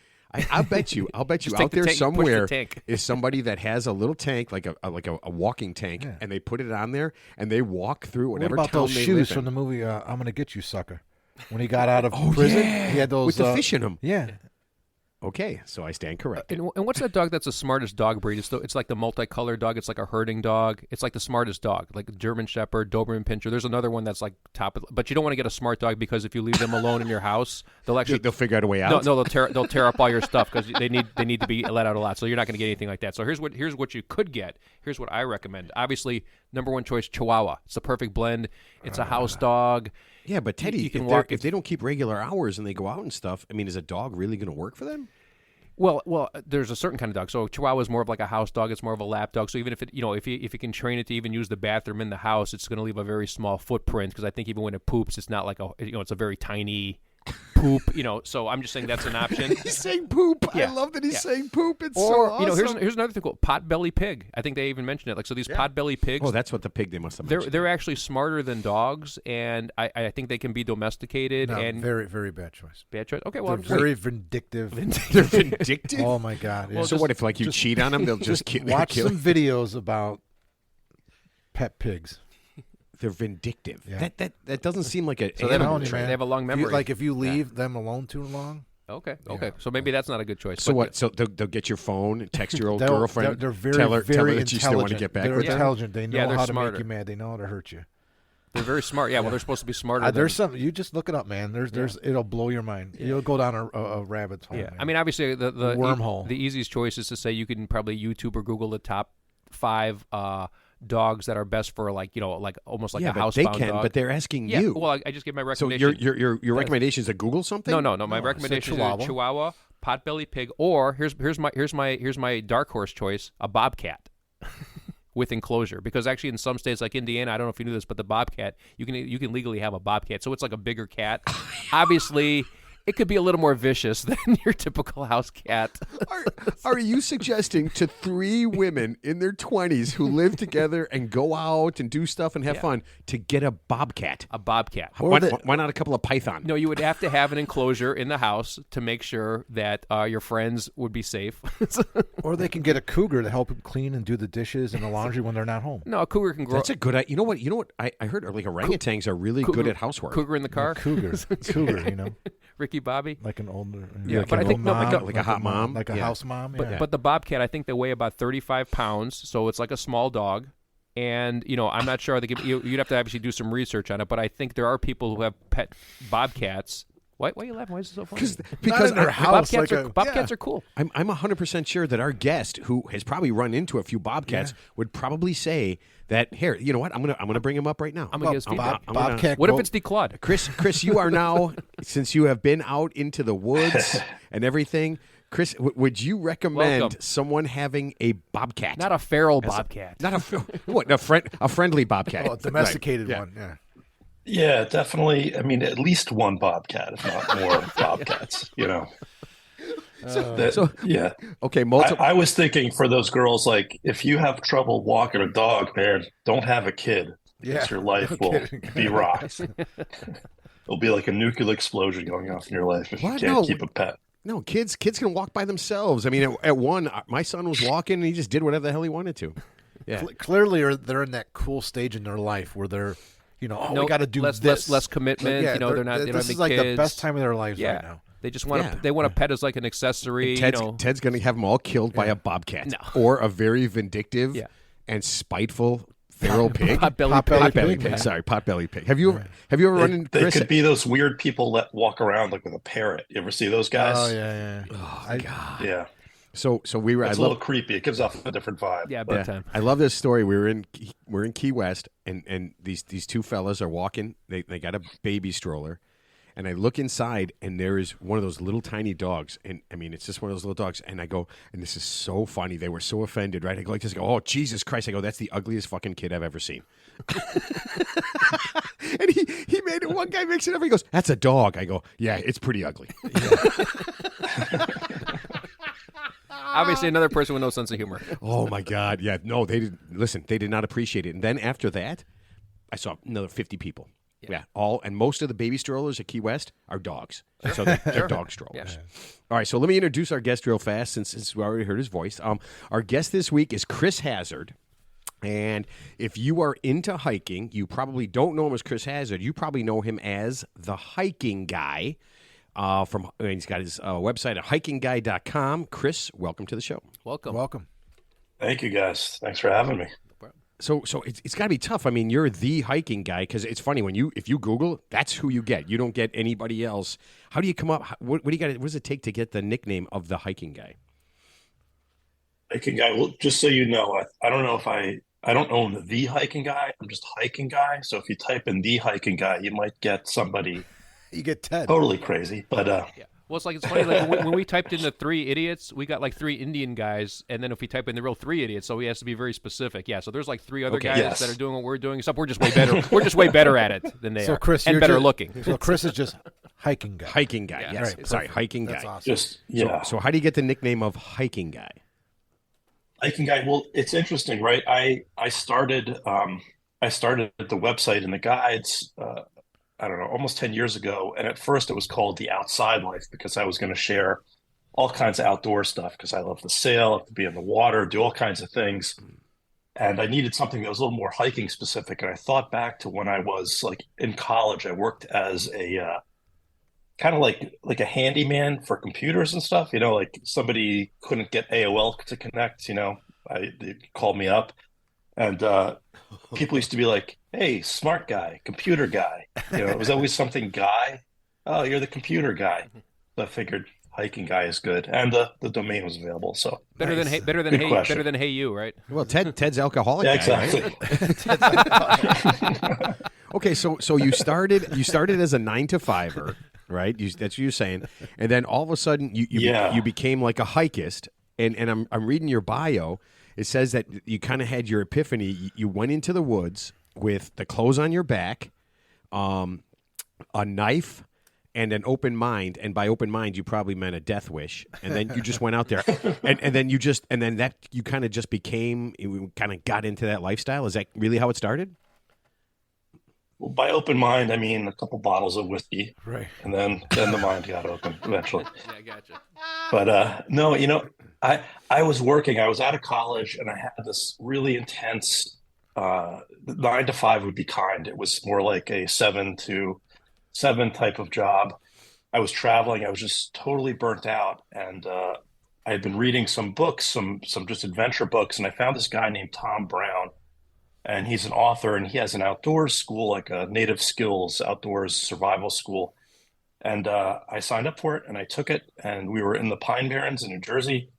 I'll bet you Just out take the there tank, push the somewhere tank. is somebody that has a little tank, like a walking tank, and they put it on there and they walk through What whatever about town those they shoes live from in. the movie I'm Gonna Get You, Sucker? When he got out of prison, he had those with the fish in them. Yeah. Okay, so I stand corrected. And what's that dog that's the smartest dog breed? It's like the multicolored dog. It's like a herding dog. It's like the smartest dog, like a German Shepherd, Doberman Pinscher. There's another one that's like top of, but you don't want to get a smart dog because if you leave them alone in your house, they'll actually They'll figure out a way out. No, they'll tear up all your stuff because they need to be let out a lot. So you're not going to get anything like that. So here's what you could get. Here's what I recommend. Obviously, number one choice, Chihuahua. It's the perfect blend. It's a house dog. Yeah, but Teddy, you can if, walk if they don't keep regular hours and they go out and stuff, I mean, is a dog really going to work for them? Well, there's a certain kind of dog. So Chihuahua is more of like a house dog. It's more of a lap dog. So even if if you can train it to even use the bathroom in the house, it's going to leave a very small footprint because I think even when it poops, it's not like it's a very tiny poop. So I'm just saying that's an option. He's saying poop. Yeah. I love that he's Yeah. saying poop. It's Or so awesome. here's another thing cool. Potbelly pig. I think they even mentioned it. Like so, these potbelly pigs. Oh, that's what the pig they must have they're mentioned. they're actually smarter than dogs, and I think they can be domesticated No, and very, very bad choice. bad choice. Okay, well, They're I'm just very vindictive. They're vindictive? Oh my God! Yeah. so what if like you cheat on them? They'll just watch kill some videos about pet pigs. They're vindictive. Yeah. That doesn't seem like a So animal telling you, trait. man, They have a long If you- memory. like if you leave them alone too long, okay. So maybe that's not a good choice. So but- what? So they'll get your phone, text your old they're girlfriend, very, tell her very that you still want to intelligent. get back They're with her. intelligent. They know Yeah, they're how to smarter. make you mad. They know how to hurt you. They're very smart. Yeah, well, they're supposed to be smarter. than, There's some. You just look it up, man. There's. It'll blow your mind. You'll go down a rabbit's hole. Yeah, man. I mean, obviously, the Wormhole. The easiest choice is to say you can probably YouTube or Google the top 5 dogs that are best for like almost like yeah, a but housebound they can. dog. But they're asking yeah, you. well, I just gave my so recommendation. your recommendation is to Google something? No. My No, I said recommendation is Chihuahua. a Chihuahua, potbelly pig, or here's my dark horse choice, a bobcat. With enclosure, because actually in some states like Indiana, I don't know if you knew this, but the bobcat you can legally have a bobcat, so it's like a bigger cat. Obviously, it could be a little more vicious than your typical house cat. Are you suggesting to 3 women in their 20s who live together and go out and do stuff and have fun to get a bobcat? A bobcat. Why not a couple of python? No, you would have to have an enclosure in the house to make sure that your friends would be safe. or they can get a cougar to help them clean and do the dishes and the laundry when they're not home. No, a cougar can grow. That's a good idea. You know what? I heard like orangutans are really good at housework. Cougar in the car. Cougar, you know, Ricky Bobby. like an older, Yeah, like but an I think- old no, mom, like a hot mom. like a Yeah. house mom. But yeah. but the bobcat, I think they weigh about 35 pounds, so it's like a small dog. And I'm not sure. You'd have to obviously do some research on it, but I think there are people who have pet bobcats. Why are you laughing? Why is it so funny? Because in their house, Bobcats, like bobcats are cool. I'm 100% sure that our guest, who has probably run into a few bobcats, would probably say that. Here, you know what? I'm gonna bring him up right now. I'm gonna get his feedback. I'm gonna- Bobcat. What if goat- it's declawed? Chris, you are now, since you have been out into the woods and everything, Chris, would you recommend Welcome. someone having a bobcat? Not a feral bobcat. Not a friendly bobcat. Oh, a domesticated Right, yeah. one. Yeah. Yeah, definitely. I mean, at least one bobcat, if not more bobcats. Yeah. Okay, multiple. I was thinking for those girls, like if you have trouble walking a dog, man, don't have a kid. Yeah, Because your life no will kidding. be rocked. It'll be like a nuclear explosion going off in your life if What? you can't No. keep a pet. No, kids can walk by themselves. I mean, at one, my son was walking and he just did whatever the hell he wanted to. Yeah. Clearly, they're in that cool stage in their life where they're, we got to do less this. less commitment. Yeah, they're not. They don't This have is like kids. the best time of their lives Yeah. right now. They just want Yeah. to. They want to pet as like an accessory. Ted's going to have them all killed by a bobcat or a very vindictive Yeah. and spiteful feral pig. Potbelly Potbelly pig. pig. Sorry, potbelly pig. Have you ever run into They Chris? could be those weird people that walk around like with a parrot. You ever see those guys? Oh yeah. Oh God. Yeah. So we were. It's I a little love. creepy. It gives off a different vibe. Yeah, But big time. I love this story. We're in Key West, and these two fellas are walking. They got a baby stroller, and I look inside, and there is one of those little tiny dogs, and I mean it's just one of those little dogs. And I go, and this is so funny. They were so offended, right? I go like this. I go, oh Jesus Christ! I go, that's the ugliest fucking kid I've ever seen. And he made it. One guy makes it up. He goes, that's a dog. I go, yeah, it's pretty ugly. Obviously, another person with no sense of humor. Oh my God! Yeah, no, they did. Listen, they did not appreciate it. And then after that, I saw another 50 people. Yeah, and most of the baby strollers at Key West are dogs. So they're dog strollers. Yeah. All right, so let me introduce our guest real fast since we already heard his voice. Our guest this week is Chris Hazard. And if you are into hiking, you probably don't know him as Chris Hazard. You probably know him as the hiking guy. He's got his website at hikingguy.com. Chris, welcome to the show. Welcome. thank you guys. Thanks for having me. So it's got to be tough. I mean, you're the hiking guy because it's funny if you Google, that's who you get. You don't get anybody else. How do you come up? What do you got? What does it take to get the nickname of the hiking guy? Hiking guy. Well, just so you know, I don't know if I don't own the hiking guy. I'm just hiking guy. So if you type in the hiking guy, you might get somebody You get Ted. totally crazy. But Yeah. Well, it's funny. Like when we typed in the 3 idiots, we got like 3 Indian guys, and then if we type in the real 3 idiots, so he has to be very specific. Yeah. So there's like 3 other guys Yes. that are doing what we're doing, except we're just way better. We're just way better at it than they So are, Chris, and you're better just- looking. So Chris is just hiking guy. Hiking guy. Yeah. Yes. Right, Sorry, perfect. hiking That's guy. awesome. just yeah. So how do you get the nickname of hiking guy? Hiking guy. Well, it's interesting, right? I started the website and the guides. I don't know, almost 10 years ago. And at first, it was called The Outside Life because I was going to share all kinds of outdoor stuff because I love to sail, love to be in the water, do all kinds of things. And I needed something that was a little more hiking specific. And I thought back to when I was like in college. I worked as a kind of like a handyman for computers and stuff. You know, like somebody couldn't get AOL to connect. You know, they called me up, and people used to be like, "Hey, smart guy, computer guy." You know, it was always something guy. Oh, you're the computer guy. So I figured hiking guy is good, and the domain was available. So Better than Nice. Good question. better than Hey You, right? Well, Ted's alcoholic yeah, guy, right? exactly. Okay, so you started as a 9-to-5er, right? That's what you're saying, and then all of a sudden Yeah. you became like a hikeist, and I'm reading your bio. It says that you kind of had your epiphany. You went into the woods with the clothes on your back, a knife, and an open mind. And by open mind, you probably meant a death wish. And then you just went out there, and then you kind of just became, you kind of got into that lifestyle. Is that really how it started? Well, by open mind, I mean a couple bottles of whiskey, Right. and then the mind got open eventually. Yeah, I gotcha. But no, you know, I was working. I was out of college, and I had this really intense 9 to 5 would be kind. It was more like a 7 to 7 type of job. I was traveling. I was just totally burnt out, and I had been reading some books, some just adventure books, and I found this guy named Tom Brown, and he's an author, and he has an outdoors school, like a native skills outdoors survival school. And I signed up for it, and I took it, and we were in the Pine Barrens in New Jersey,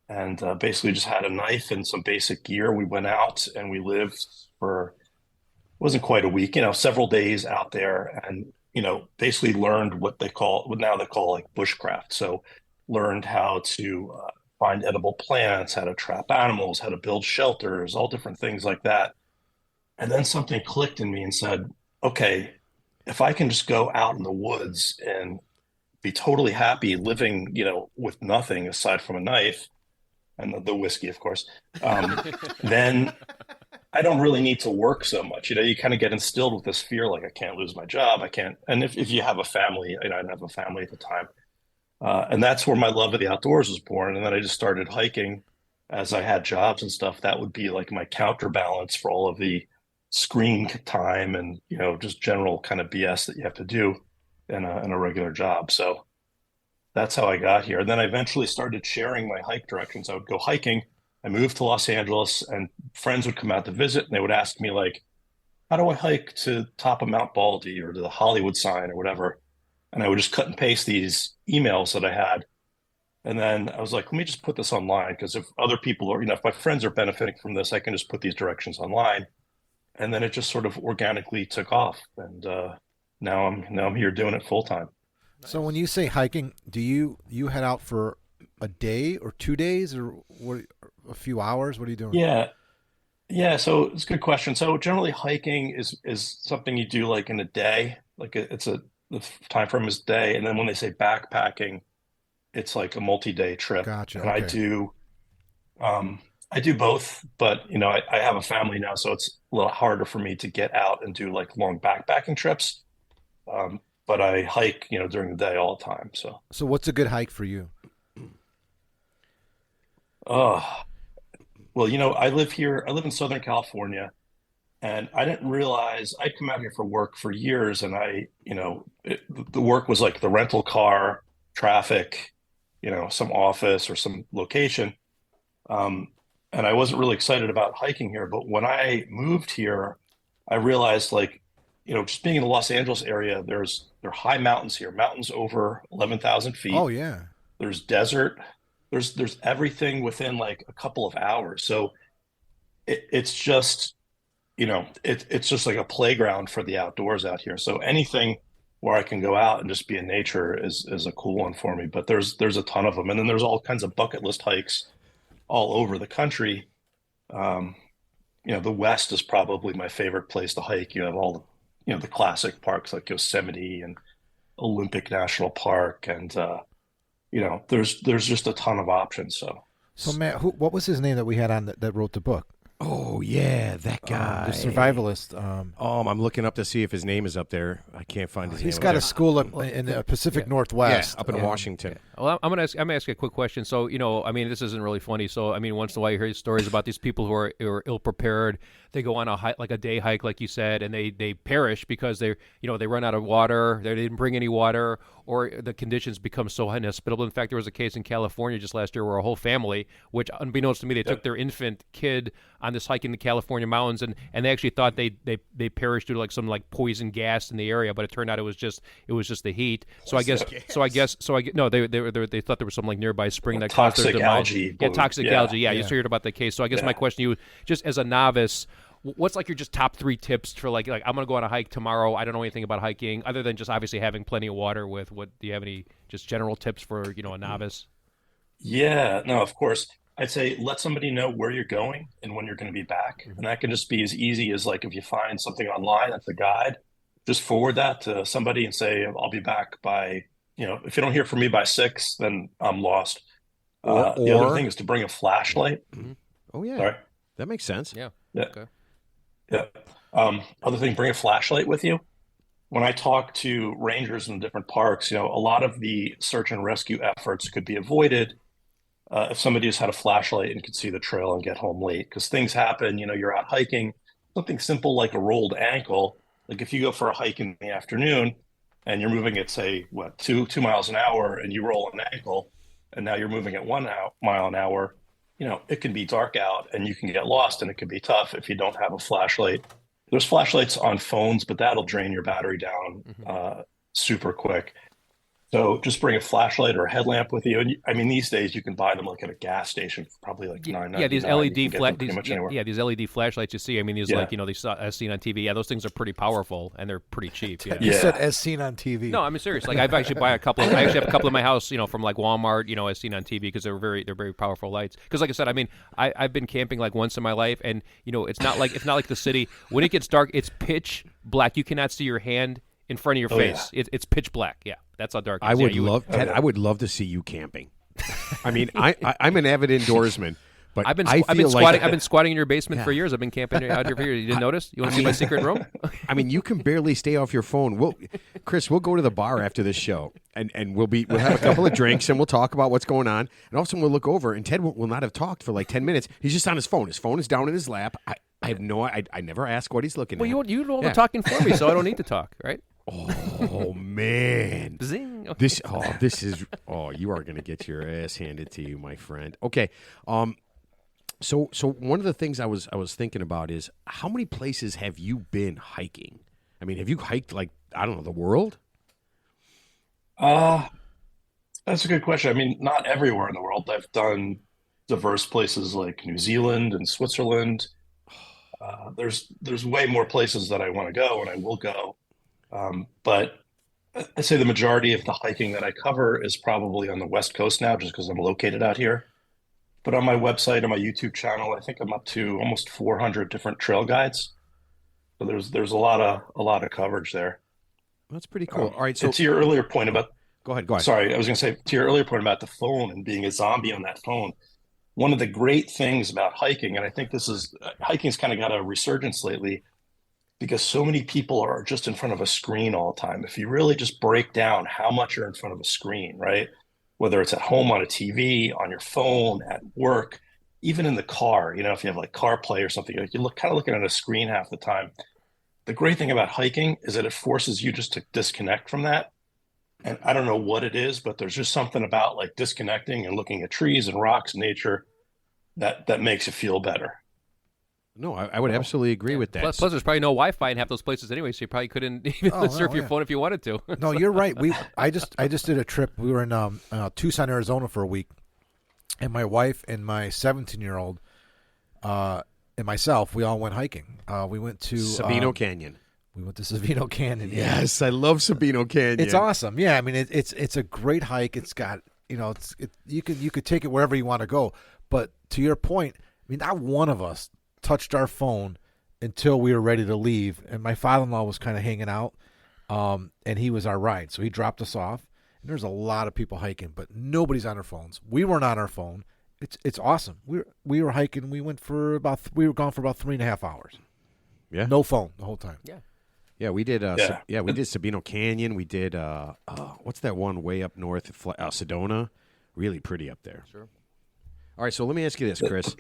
and basically just had a knife and some basic gear. We went out and we lived for, it wasn't quite a week, you know, several days out there, and you know, basically learned what now they call like bushcraft. So learned how to find edible plants, how to trap animals, how to build shelters, all different things like that. And then something clicked in me and said, okay, if I can just go out in the woods and be totally happy living, you know, with nothing aside from a knife and the whiskey, of course, then I don't really need to work so much. You know, you kind of get instilled with this fear, like I can't lose my job. I can't. And if you have a family, you know, I didn't have a family at the time. And that's where my love of the outdoors was born. And then I just started hiking as I had jobs and stuff. That would be like my counterbalance for all of the screen time and, you know, just general kind of BS that you have to do in a regular job. So that's how I got here. And then I eventually started sharing my hike directions. I would go hiking. I moved to Los Angeles, and friends would come out to visit, and they would ask me like, how do I hike to top of Mount Baldy or to the Hollywood sign or whatever? And I would just cut and paste these emails that I had. And then I was like, let me just put this online, because if other people are, if my friends are benefiting from this, I can just put these directions online. And then it just sort of organically took off. And now I'm here doing it full time. So when you say hiking, do you head out for a day or 2 days or what? A few hours? What are you doing? Yeah. So it's a good question. So generally, hiking is something you do like in a day. Like the time frame is day, and then when they say backpacking, it's like a multi-day trip. Gotcha. And Okay. I do both, but I have a family now, so it's a little harder for me to get out and do like long backpacking trips. But I hike, during the day all the time. So what's a good hike for you? Oh, well, I live here. I live in Southern California, and I didn't realize I'd come out here for work for years, and the work was like the rental car, traffic, some office or some location. And I wasn't really excited about hiking here, but when I moved here, I realized like, just being in the Los Angeles area, there are high mountains here, mountains over 11,000 feet. Oh yeah. There's desert. There's everything within like a couple of hours. So it's just, it's just like a playground for the outdoors out here. So anything where I can go out and just be in nature is a cool one for me. But there's a ton of them. And then there's all kinds of bucket list hikes all over the country. The West is probably my favorite place to hike. You have all the classic parks like Yosemite and Olympic National Park, and there's just a ton of options. So Matt, what was his name that we had on that wrote the book? Oh yeah, that guy, The survivalist. I'm looking up to see if his name is up there. I can't find his name. He's got a school up in the Pacific Northwest. up in Washington. Well, I'm gonna ask you a quick question. So, this isn't really funny. So, once in a while you hear stories about these people who are ill prepared. They go on a hike, like a day hike, like you said, and they perish because they run out of water. They didn't bring any water, or the conditions become so inhospitable. In fact, there was a case in California just last year where a whole family, which unbeknownst to me, they took their infant kid on this hike in the California mountains, and they actually thought they perished due to like some like poison gas in the area, but it turned out it was just the heat. So I guess they thought there was some like nearby spring that caused their toxic demise. algae. Yeah, toxic algae. Yeah, Yeah. you heard about the case. So I guess my question to you, just as a novice, what's like your just top 3 tips for like I'm gonna go on a hike tomorrow? I don't know anything about hiking other than just obviously having plenty of water. With what do you have any just general tips for a novice? Yeah, no, of course. I'd say let somebody know where you're going and when you're going to be back. And that can just be as easy as like if you find something online that's a guide, just forward that to somebody and say, I'll be back by, if you don't hear from me by 6, then I'm lost. The other thing is to bring a flashlight. Oh yeah, Sorry. that makes sense. Yeah. Yeah. Okay. Yeah. Other thing, bring a flashlight with you. When I talk to rangers in different parks, a lot of the search and rescue efforts could be avoided if somebody just had a flashlight and could see the trail and get home late. Because things happen, you're out hiking, something simple like a rolled ankle. Like if you go for a hike in the afternoon and you're moving at, say, 2 miles an hour, and you roll an ankle, and now you're moving at 1 mile an hour, it can be dark out and you can get lost, and it can be tough if you don't have a flashlight. There's flashlights on phones, but that'll drain your battery down super quick. So just bring a flashlight or a headlamp with you. And these days you can buy them like at a gas station for probably like $9.99. Yeah, these these LED flashlights you see. These Yeah. as seen on TV. Yeah, those things are pretty powerful and they're pretty cheap. Yeah. You Yeah. said as seen on TV. No, serious. Like I've actually bought a couple. I actually have a couple in my house, from like Walmart, as seen on TV, because they're very powerful lights. Because like I said, I've been camping like once in my life, and it's not like the city. When it gets dark, it's pitch black. You cannot see your hand in front of your face. Yeah. It's pitch black. Yeah, that's how dark it is. I would Yeah, love, Ted, I would love to see you camping. I'm an avid indoorsman, but I've been I squatting. feel like I've been squatting in your basement for years. I've been camping out here for years. You didn't notice? You want to see my secret room? you can barely stay off your phone. Chris, we'll go to the bar after this show, and we'll have a couple of drinks, and we'll talk about what's going on. And all of a sudden, we'll look over, and Ted will not have talked for like 10 minutes. He's just on his phone. His phone is down in his lap. I have no. I never ask what he's looking Well, at. you do all Yeah. the talking for me, so I don't need to talk, right? Oh man. Zing. Okay. This is you are going to get your ass handed to you, my friend. Okay. So one of the things I was thinking about is how many places have you been hiking? I mean, have you hiked like, I don't know, the world? That's a good question. I mean, not everywhere in the world. I've done diverse places like New Zealand and Switzerland. There's way more places that I want to go and I will go. But I'd say the majority of the hiking that I cover is probably on the West Coast now, just because I'm located out here. But on my website, on my YouTube channel, I think I'm up to almost 400 different trail guides. So there's a lot of coverage there. That's pretty cool. All right, so to your earlier point about go ahead. Sorry, I was going to say to your earlier point about the phone and being a zombie on that phone. One of the great things about hiking, and I think hiking's kind of got a resurgence lately, because so many people are just in front of a screen all the time. If you really just break down how much you're in front of a screen, right? Whether it's at home on a TV, on your phone, at work, even in the car, if you have like CarPlay or something, like you're kind of looking at a screen half the time. The great thing about hiking is that it forces you just to disconnect from that. And I don't know what it is, but there's just something about like disconnecting and looking at trees and rocks and nature that makes you feel better. No, I would absolutely agree with that. Plus, there's probably no Wi-Fi in half those places anyway, so you probably couldn't even surf your phone if you wanted to. No, you're right. I just did a trip. We were in Tucson, Arizona for a week, and my wife and my 17-year-old and myself, we all went hiking. We went to Sabino Canyon. We went to Sabino Canyon. Yes, I love Sabino Canyon. It's awesome. Yeah, I mean it's a great hike. It's got you could take it wherever you want to go. But to your point, I mean, not one of us touched our phone until we were ready to leave, and my father-in-law was kind of hanging out, and he was our ride, so he dropped us off. And there's a lot of people hiking, but nobody's on their phones. We weren't on our phone. It's awesome. We were hiking. We were gone for about 3.5 hours. Yeah, no phone the whole time. Yeah, we did. We did Sabino Canyon. We did. What's that one way up north? Sedona. Really pretty up there. Sure. All right, so let me ask you this, Chris.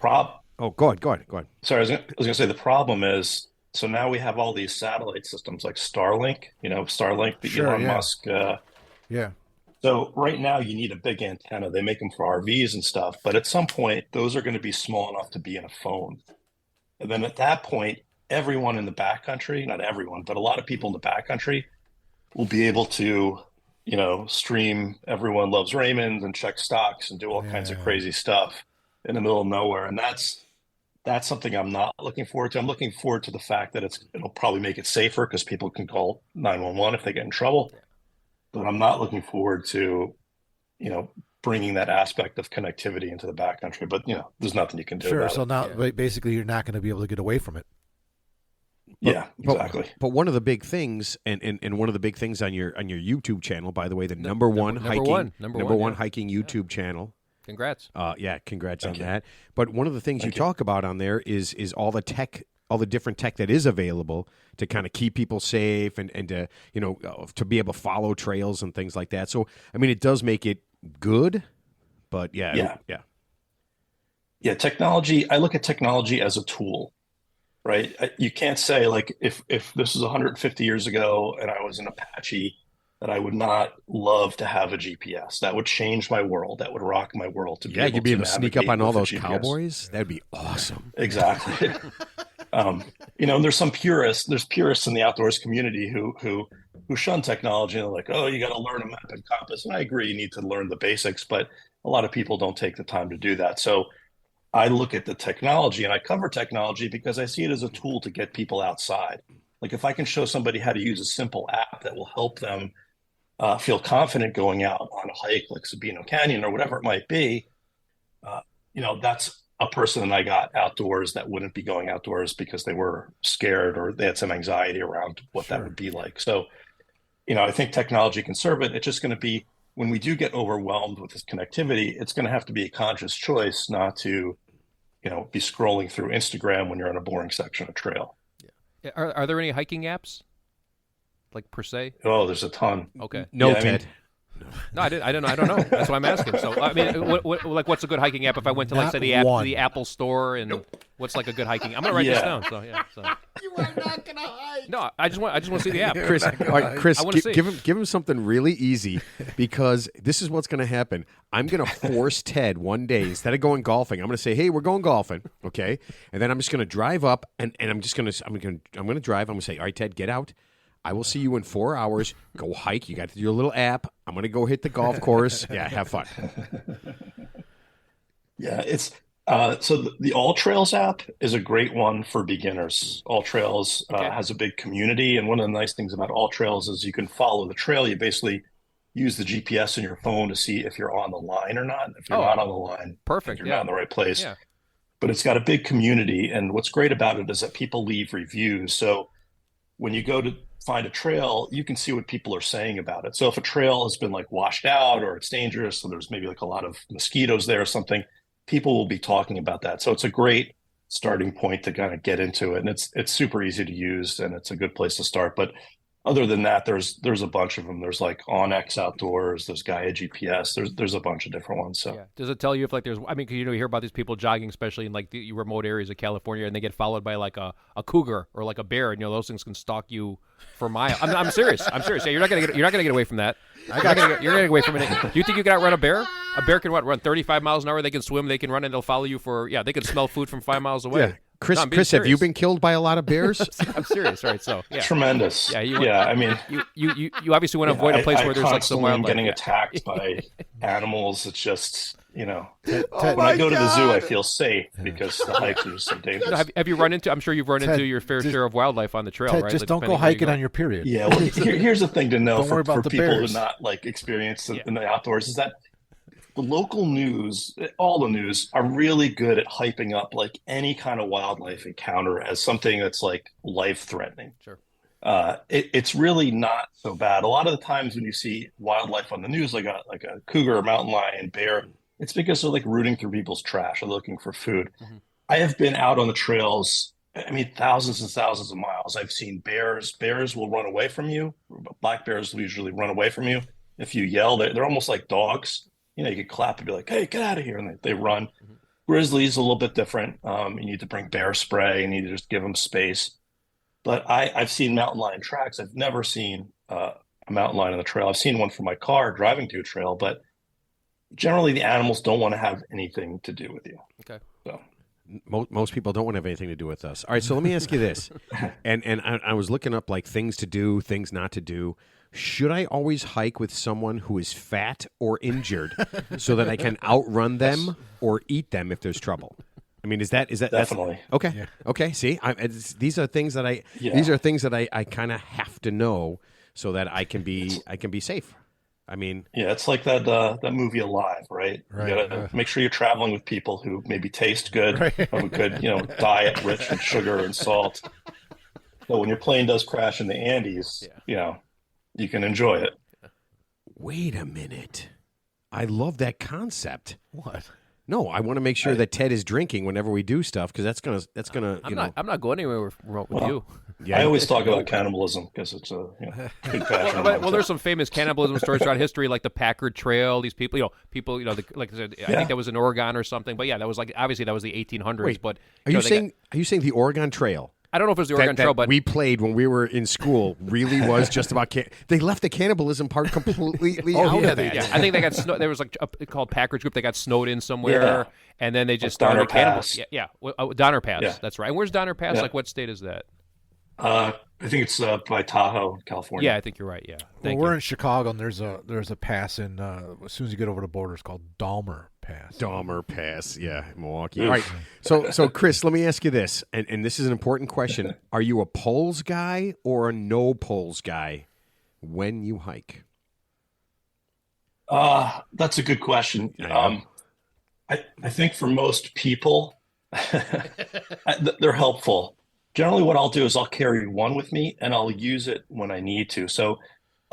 Oh, go ahead. Sorry, I was going to say the problem is, so now we have all these satellite systems like Starlink, Elon Musk. Yeah. So right now you need a big antenna. They make them for RVs and stuff, but at some point those are going to be small enough to be in a phone. And then at that point, everyone in the backcountry, not everyone, but a lot of people in the backcountry will be able to, stream Everyone Loves Raymond and check stocks and do all kinds of crazy stuff in the middle of nowhere. And that's something I'm not looking forward to. I'm looking forward to the fact that it'll probably make it safer because people can call 911 if they get in trouble. But I'm not looking forward to, bringing that aspect of connectivity into the backcountry. But, there's nothing you can do about it. So now basically you're not going to be able to get away from it. Yeah, exactly. But one of the big things, and one of the big things on your YouTube channel, by the way, the number one hiking YouTube channel. Congrats. Congrats on that. But one of the things you talk about on there is all the tech, all the different tech that is available to kind of keep people safe and to to be able to follow trails and things like that. So I mean, it does make it good, but yeah. Technology. I look at technology as a tool, right? You can't say like if this is 150 years ago and I was an Apache, that I would not love to have a GPS. That would change my world. That would rock my world. You'd be able to sneak up on all those cowboys. That'd be awesome. Exactly. There's some purists. There's purists in the outdoors community who shun technology and they're like, oh, you got to learn a map and compass. And I agree, you need to learn the basics, but a lot of people don't take the time to do that. So I look at the technology and I cover technology because I see it as a tool to get people outside. Like if I can show somebody how to use a simple app that will help them feel confident going out on a hike like Sabino Canyon or whatever it might be, that's a person that I got outdoors that wouldn't be going outdoors because they were scared or they had some anxiety around what that would be like. So, I think technology can serve it. It's just going to be, when we do get overwhelmed with this connectivity, it's going to have to be a conscious choice not to, be scrolling through Instagram when you're on a boring section of trail. Yeah. Are there any hiking apps? Like per se? Oh, there's a ton. Okay. No, Ted. No, I don't know. I don't know. That's why I'm asking. So, I mean, what's a good hiking app if I went to, like, say, Not one. the Apple Store, and what's like a good hiking? I'm gonna write this Yeah. down. So yeah. So. You are not gonna hike. No, I just want to see the app. Chris, all right, Chris, I wanna see. give him something really easy, because this is what's going to happen. I'm going to force Ted one day, instead of going golfing, I'm going to say, "Hey, we're going golfing," okay? And then I'm just going to drive up, and I'm going to drive. I'm going to say, "All right, Ted, get out. I will see you in 4 hours. Go hike. You got your little app. I'm going to go hit the golf course. Yeah, have fun." Yeah, it's so the All Trails app is a great one for beginners. All Trails has a big community, and one of the nice things about All Trails is you can follow the trail. You basically use the GPS in your phone to see if you're on the line or not. If you're not on the line, perfect. you're not in the right place. Yeah. But it's got a big community, and what's great about it is that people leave reviews. So when you go to find a trail, you can see what people are saying about it. So if a trail has been like washed out, or it's dangerous, so there's maybe like a lot of mosquitoes there or something, people will be talking about that. So it's a great starting point to kind of get into it, and it's super easy to use, and it's a good place to start. But other than that, there's a bunch of them. There's like OnX Outdoors, there's Gaia GPS, there's a bunch of different ones. So Yeah. Does it tell you if, like, there's? I mean, 'cause, you hear about these people jogging, especially in like the remote areas of California, and they get followed by like a cougar or like a bear, and those things can stalk you for miles. I'm serious. I'm serious. Yeah, you're not gonna get away from that. You're gonna get away from it. Do you think you can outrun a bear? A bear can run 35 miles an hour. They can swim. They can run, and they'll follow you for. Yeah, they can smell food from 5 miles away. Yeah. Chris, No, I'm being Chris, have you serious. been killed by a lot of bears? I'm serious. All right. So yeah. tremendous. Yeah, I mean, You obviously want to avoid a place I where there's like some constantly am wildlife. getting Yeah. attacked by animals. It's just, Ted, when I go to the zoo, I feel safe because the hikes are so dangerous. Have you run into? I'm sure you've run Ted, into your fair share of wildlife on the trail, Ted, right? just Like, don't go depending where you hiking on your period. Yeah, well, here's the thing to know Don't worry for about the people who bears. are not like experienced in the outdoors is that the local news, all the news, are really good at hyping up like any kind of wildlife encounter as something that's like life-threatening. Sure. It's really not so bad. A lot of the times when you see wildlife on the news, like a cougar, a mountain lion, bear, it's because they're like rooting through people's trash or looking for food. Mm-hmm. I have been out on the trails, I mean, thousands and thousands of miles. I've seen bears. Bears will run away from you. Black bears will usually run away from you. If you yell, they're almost like dogs. You could clap and be like, "Hey, get out of here," and they run. Mm-hmm. Grizzlies a little bit different. You need to bring bear spray. You need to just give them space. But I've seen mountain lion tracks. I've never seen a mountain lion on the trail. I've seen one from my car driving to a trail, but generally the animals don't want to have anything to do with you. Okay. So Most people don't want to have anything to do with us. All right, so let me ask you this, and I was looking up like things to do, things not to do. Should I always hike with someone who is fat or injured so that I can outrun them or eat them if there's trouble? I mean, is that definitely. okay? Yeah. Okay. See, these are things that I kind of have to know so that I can be safe. I mean, Yeah, it's like that movie Alive, right? You gotta make sure you're traveling with people who maybe taste good, have a good, diet rich in sugar and salt. So when your plane does crash in the Andes, you can enjoy it. wait a minute. I love that concept. What? No, I want to make sure that Ted is drinking whenever we do stuff because that's gonna I'm not going anywhere with you. Yeah. I always talk about cannibalism because it's a big passion. of mine. Well, there's some famous cannibalism stories throughout history, like the Packard Trail. These people, like I said, I think that was in Oregon or something. But yeah, that was like obviously that was the 1800s. Wait, but Are you saying the Oregon Trail? I don't know if it was the Oregon that Trail, but we played when we were in school really was just about they left the cannibalism part completely out of that. yeah, I think they got there was like called Packard Group. They got snowed in somewhere, and then they just Donner started cannibal. Pass. Yeah, Donner Pass. Yeah. That's right. And where's Donner Pass? Yeah. Like, what state is that? I think it's by Tahoe, California. Yeah, I think you're right. Yeah, Well, thank we're you. in Chicago, and there's a pass in as soon as you get over the border. It's called Dahmer Pass. Dahmer Pass, yeah, Milwaukee. All right, so Chris, let me ask you this, and this is an important question: are you a poles guy or a no poles guy when you hike? That's a good question. Yeah. I think for most people, they're helpful. Generally, what I'll do is I'll carry one with me and I'll use it when I need to. So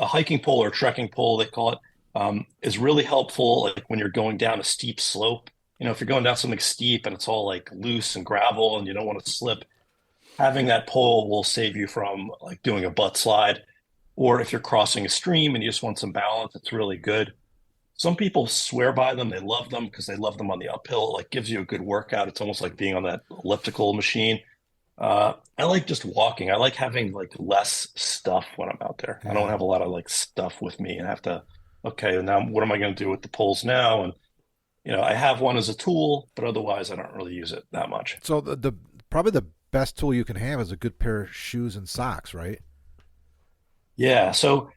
a hiking pole or trekking pole, they call it, is really helpful like when you're going down a steep slope. If you're going down something steep and it's all like loose and gravel and you don't want to slip, having that pole will save you from like doing a butt slide. Or if you're crossing a stream and you just want some balance, it's really good. Some people swear by them. They love them because they love them on the uphill. It like gives you a good workout. It's almost like being on that elliptical machine. I like just walking. I like having like less stuff when I'm out there. I don't have a lot of like stuff with me and have to, okay, now what am I going to do with the poles now? And I have one as a tool, but otherwise I don't really use it that much. So the probably the best tool you can have is a good pair of shoes and socks, right? Yeah. So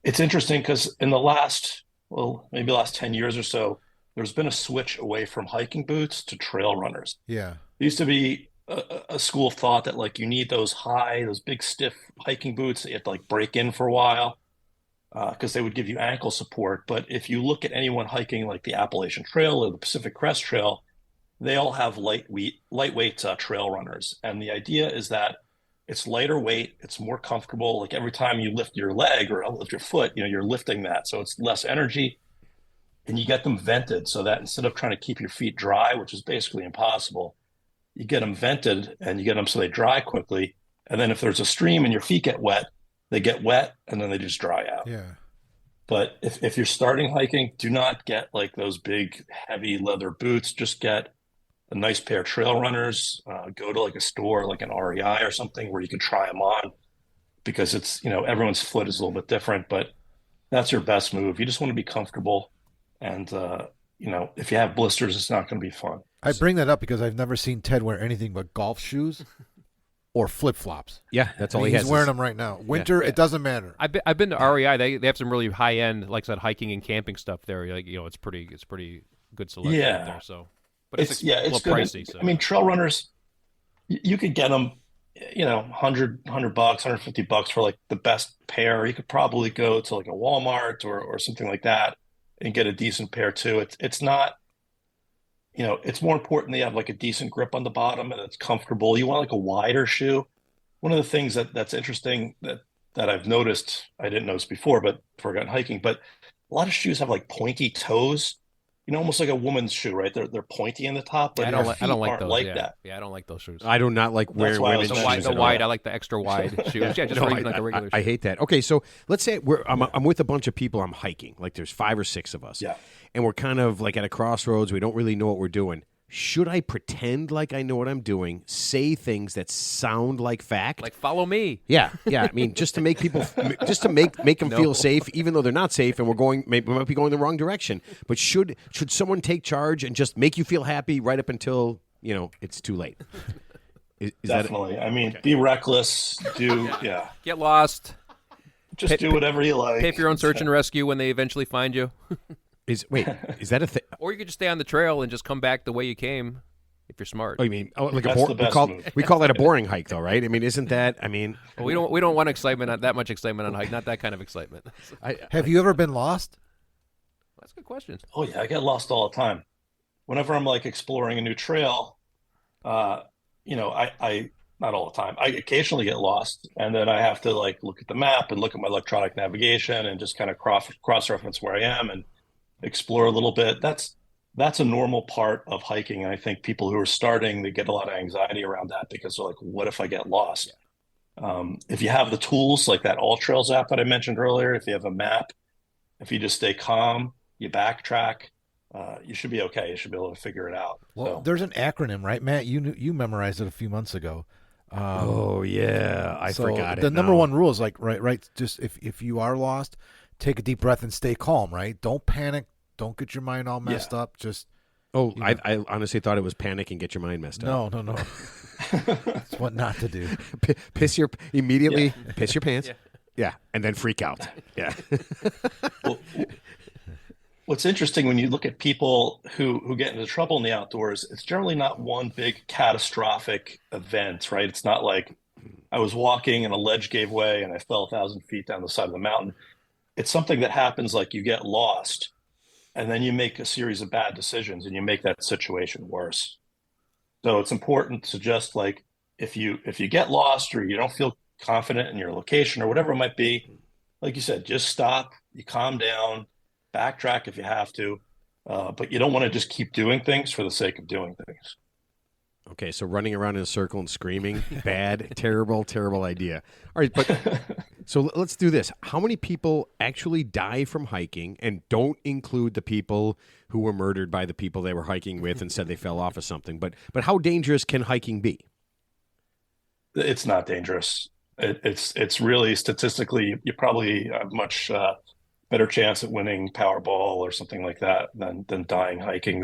it's interesting because in the last, well, maybe the last 10 years or so, there's been a switch away from hiking boots to trail runners. Yeah. There used to be a school of thought that like you need those big stiff hiking boots that you have to like break in for a while because they would give you ankle support. But if you look at anyone hiking like the Appalachian Trail or the Pacific Crest Trail, they all have lightweight trail runners. And the idea is that it's lighter weight, it's more comfortable. Like every time you lift your leg or lift your foot, you're lifting that. So it's less energy. And you get them vented so that instead of trying to keep your feet dry, which is basically impossible, you get them vented and you get them so they dry quickly. And then if there's a stream and your feet get wet, they get wet and then they just dry out. Yeah. But if you're starting hiking, do not get like those big heavy leather boots. Just get a nice pair of trail runners. Go to like a store like an REI or something where you can try them on because it's, everyone's foot is a little bit different, but that's your best move. You just want to be comfortable. And, if you have blisters, it's not going to be fun. I bring that up because I've never seen Ted wear anything but golf shoes or flip-flops. Yeah, that's all I mean, he has. he's wearing them right now. Winter, it doesn't matter. I've been to REI. They have some really high end, like I said, hiking and camping stuff there. Like it's pretty good selection out there. So, but it's a little good. pricey. So. I mean, trail runners, you could get them, $100 bucks, $150 for like the best pair. You could probably go to like a Walmart or something like that and get a decent pair too. It's not. It's more important that you have like a decent grip on the bottom and it's comfortable. You want like a wider shoe. One of the things that's interesting that I've noticed, I didn't notice before, but before I got hiking, but a lot of shoes have like pointy toes, almost like a woman's shoe, right? They're pointy in the top, but I don't like those. like yeah. that. Yeah, I don't like those shoes. I do not like wearing why I women's was shoes. The at wide, all. I like the extra wide shoes. Yeah, just No, like the regular I shoes. hate that. Okay, so let's say I'm with a bunch of people. I'm hiking. Like there's 5 or 6 of us. Yeah. And we're kind of like at a crossroads. We don't really know what we're doing. Should I pretend like I know what I'm doing? Say things that sound like fact? Like follow me. Yeah. I mean, just to make people, just to make them feel safe, even though they're not safe, and we might be going the wrong direction. But should someone take charge and just make you feel happy right up until it's too late? Is Definitely. I mean, be reckless. Yeah. Get lost. Just do whatever you like. Pay for your own search and rescue when they eventually find you. Is that a thing? Or you could just stay on the trail and just come back the way you came, if you're smart. Oh, you mean like That's the best move. we call that a boring hike, though, right? I mean, isn't that? I mean, Well, we don't want excitement, that much excitement on hike, not that kind of excitement. Have you ever been lost? That's a good question. Oh yeah, I get lost all the time. Whenever I'm like exploring a new trail, I not all the time. I occasionally get lost, and then I have to like look at the map and look at my electronic navigation and just kind of cross-reference where I am and explore a little bit. That's a normal part of hiking. And I think people who are starting, they get a lot of anxiety around that because they're like, what if I get lost? If you have the tools like that All Trails app that I mentioned earlier, if you have a map, if you just stay calm, you backtrack, you should be okay. You should be able to figure it out. Well, there's an acronym, right, Matt? You memorized it a few months ago. oh yeah, I forgot it. The number now. one rule is like right. Just if you are lost, take a deep breath and stay calm. Right? Don't panic. Don't get your mind all messed up. Just Oh, I honestly thought it was panic and get your mind messed up. no. It's what not to do. Piss your pants. Yeah, and then freak out. Yeah. Well, what's interesting when you look at people who get into trouble in the outdoors, it's generally not one big catastrophic event, right? It's not like I was walking and a ledge gave way and I fell 1,000 feet down the side of the mountain. It's something that happens like you get lost and then you make a series of bad decisions and you make that situation worse. So it's important to just like, if you get lost or you don't feel confident in your location or whatever it might be, like you said, just stop, you calm down, backtrack if you have to, but you don't want to just keep doing things for the sake of doing things. Okay, so running around in a circle and screaming, bad, terrible, terrible idea. All right, but so let's do this. How many people actually die from hiking, and don't include the people who were murdered by the people they were hiking with and said they fell off of something? But how dangerous can hiking be? It's not dangerous. It's really statistically, you probably have much better chance at winning Powerball or something like that than dying hiking.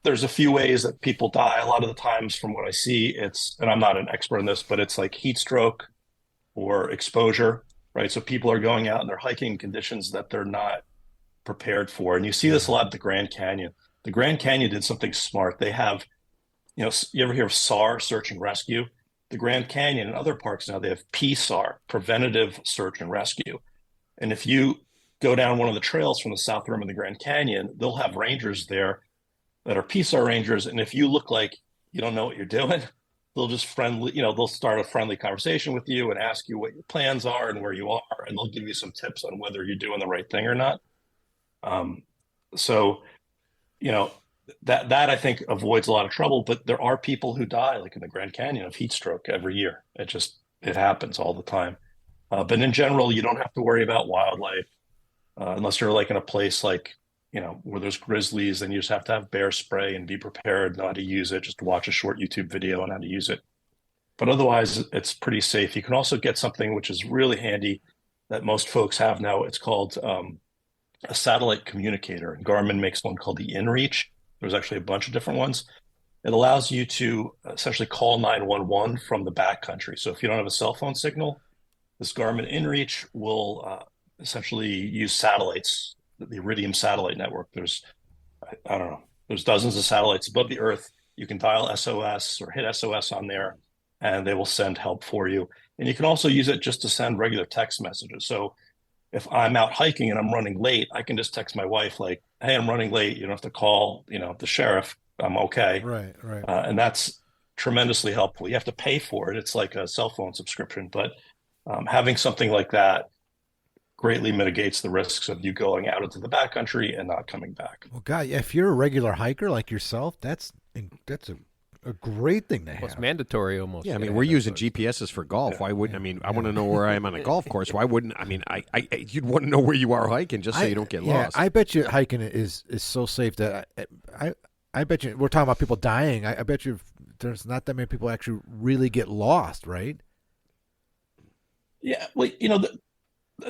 There's a few ways that people die. A lot of the times, from what I see, and I'm not an expert in this, but it's like heat stroke or exposure, right? So people are going out and they're hiking in conditions that they're not prepared for. And you see this a lot at the Grand Canyon. The Grand Canyon did something smart. They have, you ever hear of SAR, search and rescue? The Grand Canyon and other parks now, they have PSAR, preventative search and rescue. And if you go down one of the trails from the South Rim of the Grand Canyon, they'll have rangers there that are PSAR rangers. And if you look like you don't know what you're doing, they'll just they'll start a friendly conversation with you and ask you what your plans are and where you are. And they'll give you some tips on whether you're doing the right thing or not. So, that I think avoids a lot of trouble, but there are people who die, like in the Grand Canyon, of heat stroke every year. It happens all the time. But in general, you don't have to worry about wildlife unless you're like in a place like, where there's grizzlies, then you just have to have bear spray and be prepared, know how to use it, just watch a short YouTube video on how to use it. But otherwise, it's pretty safe. You can also get something which is really handy that most folks have now. It's called a satellite communicator. And Garmin makes one called the InReach. There's actually a bunch of different ones. It allows you to essentially call 911 from the backcountry. So if you don't have a cell phone signal, this Garmin InReach will essentially use satellites, the Iridium satellite network. There's dozens of satellites above the earth. You can dial SOS or hit SOS on there, and they will send help for you. And you can also use it just to send regular text messages. So if I'm out hiking and I'm running late, I can just text my wife like, "Hey, I'm running late. You don't have to call, the sheriff. I'm okay." Right. And that's tremendously helpful. You have to pay for it. It's like a cell phone subscription, but having something like that greatly mitigates the risks of you going out into the backcountry and not coming back. Well, God, if you're a regular hiker like yourself, that's a great thing to have. Well, it's mandatory almost. Yeah, I mean, we're using GPSs for golf. Why wouldn't? I mean, I want to know where I am on a golf course. Why wouldn't? I mean, you'd want to know where you are hiking just so you don't get lost. I bet you hiking is so safe that I bet you we're talking about people dying. I bet you there's not that many people actually really get lost, right? Yeah, well,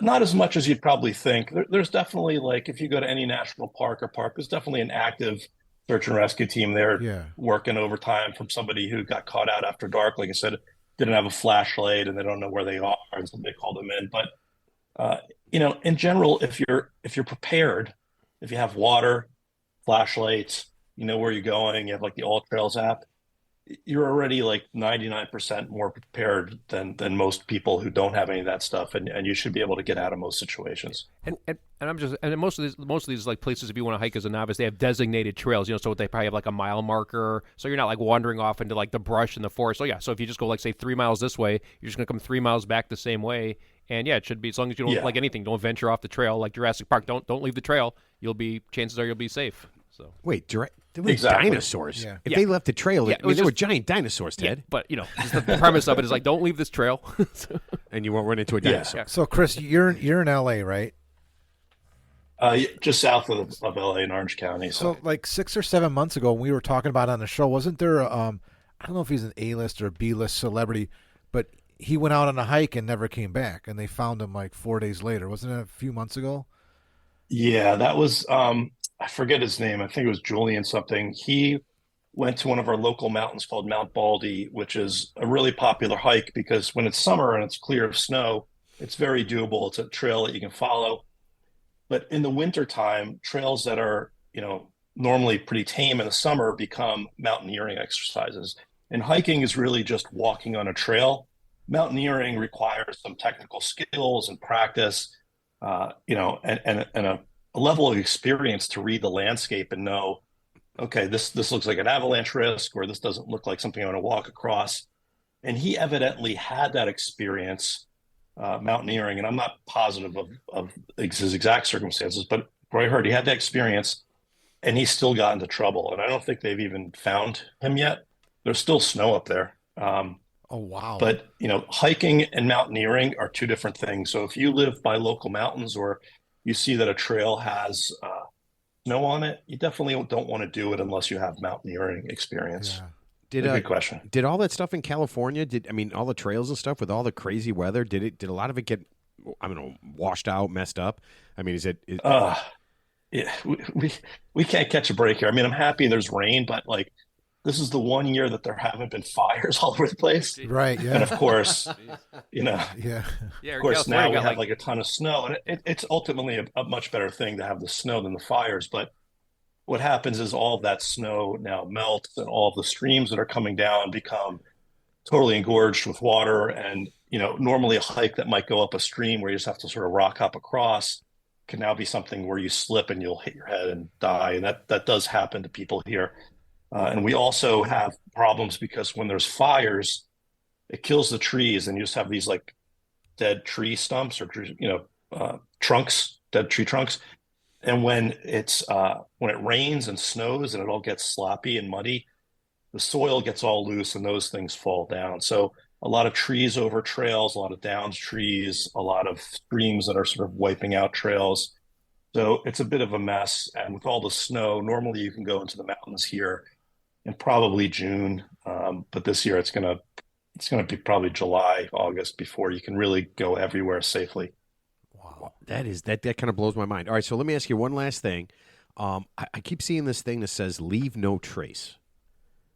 not as much as you'd probably think. There's definitely, like, if you go to any national park or park, there's definitely an active search and rescue team there working overtime from somebody who got caught out after dark, like I said, didn't have a flashlight and they don't know where they are, and so they called them in. But in general, if you're prepared, if you have water, flashlights, you know where you're going, you have like the All Trails app, you're already like 99% more prepared than most people who don't have any of that stuff, and you should be able to get out of most situations. And most of these like places, if you want to hike as a novice, they have designated trails, so they probably have like a mile marker, so you're not like wandering off into like the brush in the forest. So so if you just go like say 3 miles this way, you're just gonna come 3 miles back the same way. And it should be, as long as you don't like anything, don't venture off the trail like Jurassic Park. Don't leave the trail. Chances are you'll be safe. So wait, there were dinosaurs. Yeah. If they left the trail, there were giant dinosaurs, Ted. Yeah, but just the premise of it is like, don't leave this trail, and you won't run into a dinosaur. Yeah. So, Chris, you're in LA, right? Just south of LA in Orange County. So, like 6 or 7 months ago, when we were talking about it on the show, wasn't there? I don't know if he's an A-list or B-list celebrity, but he went out on a hike and never came back, and they found him like 4 days later. Wasn't it a few months ago? Yeah, that was. I forget his name. I think it was Julian something. He went to one of our local mountains called Mount Baldy, which is a really popular hike because when it's summer and it's clear of snow, it's very doable. It's a trail that you can follow. But in the wintertime, trails that are, normally pretty tame in the summer become mountaineering exercises. And hiking is really just walking on a trail. Mountaineering requires some technical skills and practice, and a level of experience to read the landscape and know, okay, this looks like an avalanche risk, or this doesn't look like something I'm going to walk across. And he evidently had that experience mountaineering, and I'm not positive of his exact circumstances, but what I heard, he had that experience, and he still got into trouble. And I don't think they've even found him yet. There's still snow up there. Oh wow. But hiking and mountaineering are two different things. So if you live by local mountains or you see that a trail has snow on it, you definitely don't want to do it unless you have mountaineering experience. Yeah. Did Good question. Did all that stuff in California? All the trails and stuff with all the crazy weather? Did a lot of it get, I don't know, washed out, messed up? I mean, Yeah, we can't catch a break here. I mean, I'm happy there's rain, but like this is the one year that there haven't been fires all over the place. Right. And Yeah. of course, Yeah. Yeah, of course, now we got have like a ton of snow, and it's ultimately a much better thing to have the snow than the fires. But what happens is all of that snow now melts, and all of the streams that are coming down become totally engorged with water. And normally a hike that might go up a stream where you just have to sort of rock up across can now be something where you slip and you'll hit your head and die. And that does happen to people here. And we also have problems because when there's fires, it kills the trees, and you just have these like dead tree stumps or trunks, dead tree trunks. And when it rains and snows and it all gets sloppy and muddy, the soil gets all loose and those things fall down. So a lot of trees over trails, a lot of downs trees, a lot of streams that are sort of wiping out trails. So it's a bit of a mess. And with all the snow, normally you can go into the mountains here in probably June, but this year it's gonna be probably July, August before you can really go everywhere safely. Wow. that kind of blows my mind. All right, so let me ask you one last thing. I keep seeing this thing that says "leave no trace."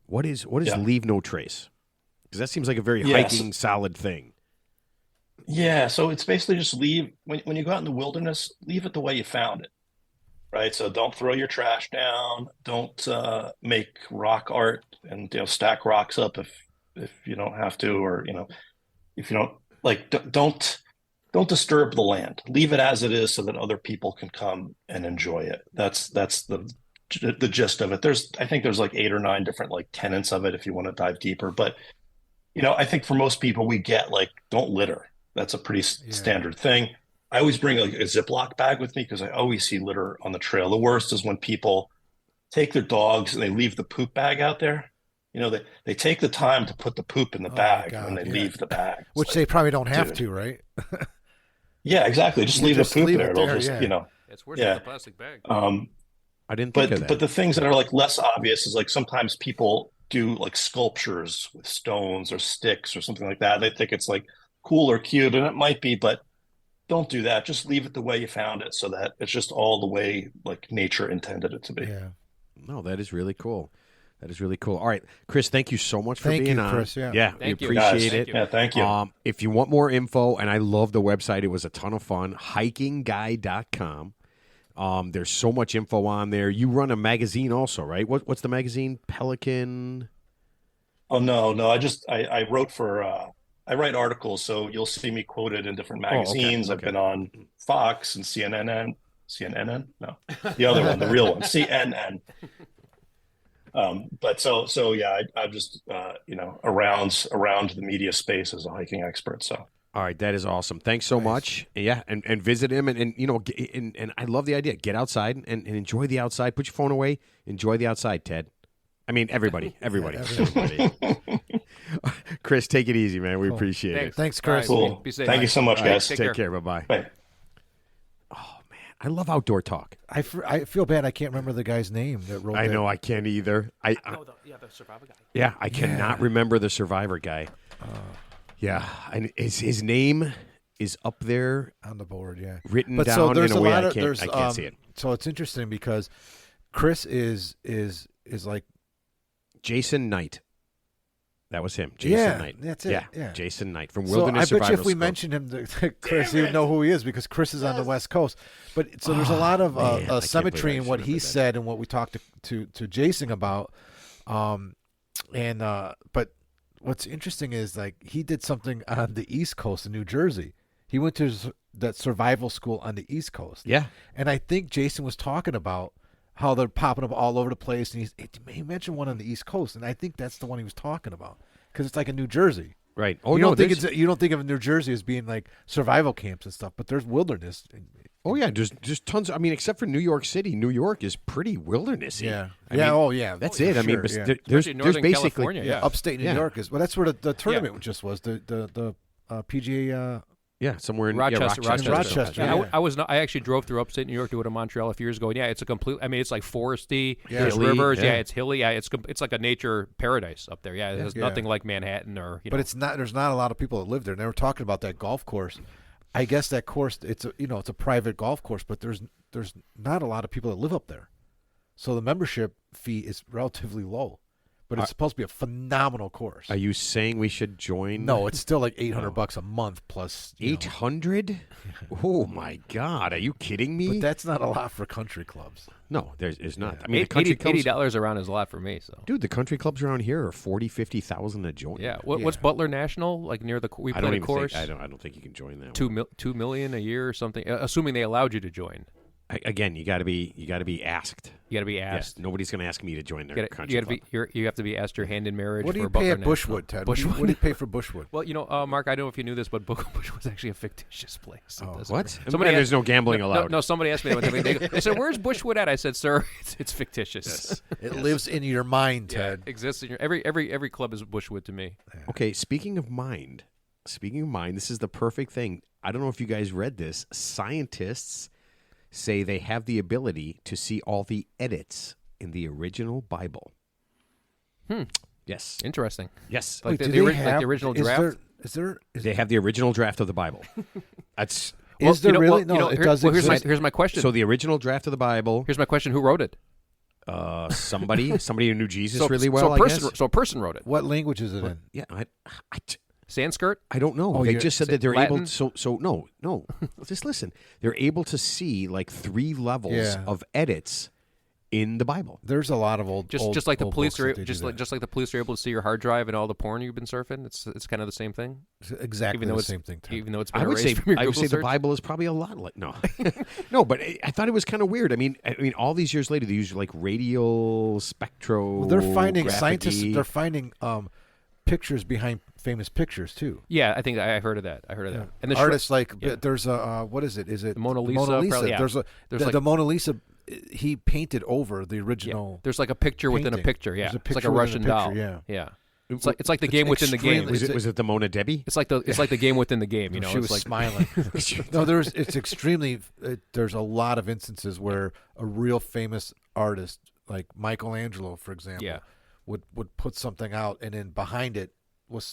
What is Yeah. leave no trace? Because that seems like a very Yes. hiking solid thing. Yeah, so it's basically just leave when you go out in the wilderness, leave it the way you found it, right? So don't throw your trash down, don't make rock art and stack rocks up if you don't have to, or if you don't like don't disturb the land. Leave it as it is so that other people can come and enjoy it. That's the gist of it. I think there's like 8 or 9 different like tenets of it if you want to dive deeper, but I think for most people we get like don't litter. That's a pretty standard thing. I always bring like a Ziploc bag with me because I always see litter on the trail. The worst is when people take their dogs and they leave the poop bag out there. They take the time to put the poop in the bag God, when they yeah. leave the bag. Which It's they like, probably don't have dude. to, right? Yeah, exactly. Just You leave just the poop leave there. it It'll there, just, yeah. It's worse Yeah. than the plastic bag. I didn't think of that. But the things that are like less obvious is like sometimes people do like sculptures with stones or sticks or something like that. They think it's like cool or cute, and it might be, but don't do that. Just leave it the way you found it so that it's just all the way like nature intended it to be. Yeah. No, that is really cool. That is really cool. All right, Chris, thank you so much for Thank being you, on. Chris, yeah. we Thank you. appreciate Guys, it. you. Yeah, thank you. If you want more info, and I love the website, it was a ton of fun, hikingguy.com. There's so much info on there. You run a magazine also, right? What's the magazine? Pelican? Oh no. I wrote for I write articles, so you'll see me quoted in different magazines. I've okay. been on Fox and CNN. CNN? No, the other one, the real one, CNN. But so yeah, I'm just around the media space as a hiking expert. So All right, that is awesome. Thanks so much. Yeah, and visit him, and I love the idea. Get outside and enjoy the outside. Put your phone away. Enjoy the outside, Ted. I mean, everybody. Chris, take it easy, man. We appreciate it. Thanks, Chris. All right. cool. Be safe. Thank you so much, All right, guys. take care. Bye-bye. Bye. I love outdoor talk. I feel bad I can't remember the guy's name that wrote I that. know I can't either. the Survivor guy. Yeah, I cannot remember the Survivor guy. Yeah, and his name is up there, On the board, yeah. written But down so there's in a a way lot I of can't. there's I can't see it. So it's interesting because Chris is like Jason Knight. That was him. Jason Knight. that's it. Yeah, Jason Knight from So I Wilderness bet you Survival if we School. mentioned him to Chris, he would know who he is because Chris is on the West Coast. But so there's a lot of man, I can't believe symmetry I in what should he remember that. said and what we talked to Jason about. But what's interesting is like he did something on the East Coast in New Jersey. He went to that survival school on the East Coast. Yeah. And I think Jason was talking about how they're popping up all over the place, and he mentioned one on the East Coast, and I think that's the one he was talking about because it's like in New Jersey. Right. Oh you no, don't think there's- you don't think of New Jersey as being like survival camps and stuff, but there's wilderness Oh yeah, there's tons. I mean, except for New York City, New York is pretty wildernessy. Yeah. I Yeah, mean, oh, yeah. That's Oh, it. I for mean, sure, but yeah. there's Especially Northern basically California, yeah. Upstate New Yeah. York is, well, that's where the tournament just was. The PGA. somewhere in Rochester. Rochester, Yeah, yeah. I was not. I actually drove through upstate New York to go to Montreal a few years ago. And yeah, it's a complete. I mean, it's like foresty. Yeah. There's Hilly, rivers. yeah. Yeah, it's hilly. Yeah, it's like a nature paradise up there. Yeah, there's Yeah. nothing like Manhattan or. But it's not. There's not a lot of people that live there. And they were talking about that golf course. I guess that course. It's a private golf course, but there's not a lot of people that live up there, so the membership fee is relatively low. But it's supposed to be a phenomenal course. Are you saying we should join? No, it's still like $800 a month plus 800. Oh my God! Are you kidding me? But that's not a lot for country clubs. No, there's not. I mean, the country clubs, $80 around is a lot for me. So. dude, the country clubs around here are 40,000-50,000 to join. Yeah. What's Butler National like near the? We I don't played a even course. think. I don't think you can join that. $2 million a year or something. Assuming they allowed you to join. Again, you got to be asked. You got to be Yes, asked. nothing to ask me to join their You country gotta club. you have to be asked your hand in marriage. What do for you Butler pay at National. Bushwood, Ted? What Bushwood. do you pay for Bushwood? Well, Mark, I don't know if you knew this, but Bushwood was actually a fictitious place. It doesn't- What? Somebody And there's no gambling no, allowed. No, somebody asked me that. They said, "Where's Bushwood at?" I said, "Sir, it's fictitious. It lives in your mind, Yeah, Ted. it exists in your every club is Bushwood to me." Okay, speaking of mind, this is the perfect thing. I don't know if you guys read this. Scientists say they have the ability to see all the edits in the original Bible. Yes. Interesting. Yes. Like Wait, do the they like have the original is draft. They have the original draft of the Bible. That's Is there really? No, it does exist. Here's my question. so the original draft of the Bible. Here's my question: Who wrote it? Somebody who knew Jesus really so well. a I person, guess. so a person wrote it. What language is it in? Yeah, Sanskrit. I don't know. Oh, they you're- just said that they're Latin? able. So no. Just listen. They're able to see like 3 levels Yeah. of edits in the Bible. There's a lot of old Just like the old police books are that they just do like that. just like the police are able to see your hard drive and all the porn you've been surfing. It's kind of the same thing. It's exactly Even though the it's same thing. Ted. even though it's been I would erased say from your I would Google say search. the Bible is probably a lot like no, no. But I thought it was kind of weird. I mean, all these years later, they use like radial spectro. Well, they're finding scientists. They're finding pictures behind famous pictures too. Yeah, I think I heard of that. And the Artists like yeah. there's a what is it? Is it The Mona Lisa, probably, yeah. There's There's the Mona Lisa. He painted over the original. there's like a picture within a painting. picture. Yeah, There's a it's like picture a within a Russian picture, doll. yeah. It's like the game within the game. extremely- Was it the Mona Debbie? It's like the game within the game. You know, she it's was like smiling. No, it's extremely. There's a lot of instances where a real famous artist, like Michelangelo, for example, Yeah. would put something out, and then behind it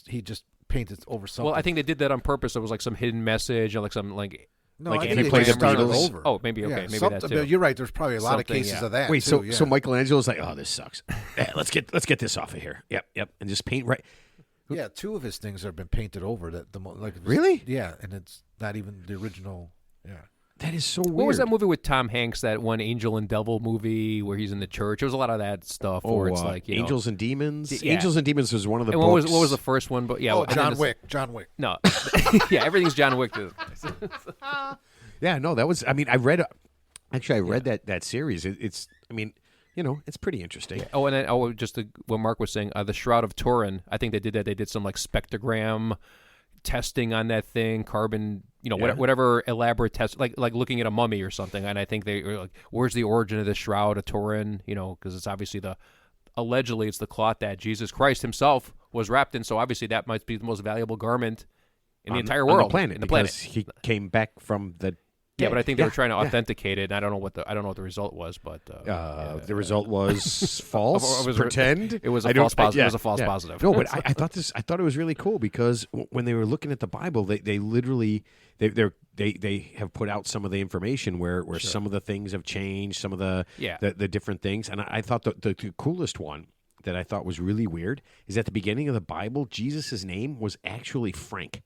he just painted over something. Well, I think they did that on purpose. It was like some hidden message or like some like. no, like I Andy think they played just the started Beatles. over. Oh, maybe okay, Yeah, maybe something- that too. You're right. There's probably a lot of Something, cases yeah. of that. Wait, too, yeah. so Michelangelo's like, oh, this sucks. Let's get this off of here. Yep, and just paint right. Yeah, 2 of his things have been painted over. Like Really? Yeah, and it's not even the original. Yeah. That is so weird. What was that movie with Tom Hanks? That one Angel and Devil movie where he's in the church. There was a lot of that stuff. Oh, where it's like Angels and Demons. Yeah. Angels and Demons was one of the And books. what was the first one? But yeah, Oh, and then John this- Wick. John Wick. No, yeah, everything's John Wick. Yeah, no, that was. I mean, I read. Actually, I read that series. It's. I mean, it's pretty interesting. Oh, and then just what Mark was saying, the Shroud of Turin. I think they did that. They did some like spectrogram testing on that thing, carbon, whatever elaborate test, like looking at a mummy or something. And I think they were like, where's the origin of the Shroud of Turin? Because it's obviously allegedly it's the cloth that Jesus Christ himself was wrapped in. So obviously that might be the most valuable garment in the entire world, on the planet, in the planet. because he came back from the. Yeah, but I think they were trying to yeah. authenticate it. And I don't know what the result was, but The result was false. It was- Pretend it was a I don't- false positive. yeah, It was a false yeah. positive. No, but I thought it was really cool because when they were looking at the Bible, they literally they have put out some of the information where some of the things have changed, some of the different things, and I thought the coolest one that I thought was really weird is at the beginning of the Bible, Jesus' name was actually Frank.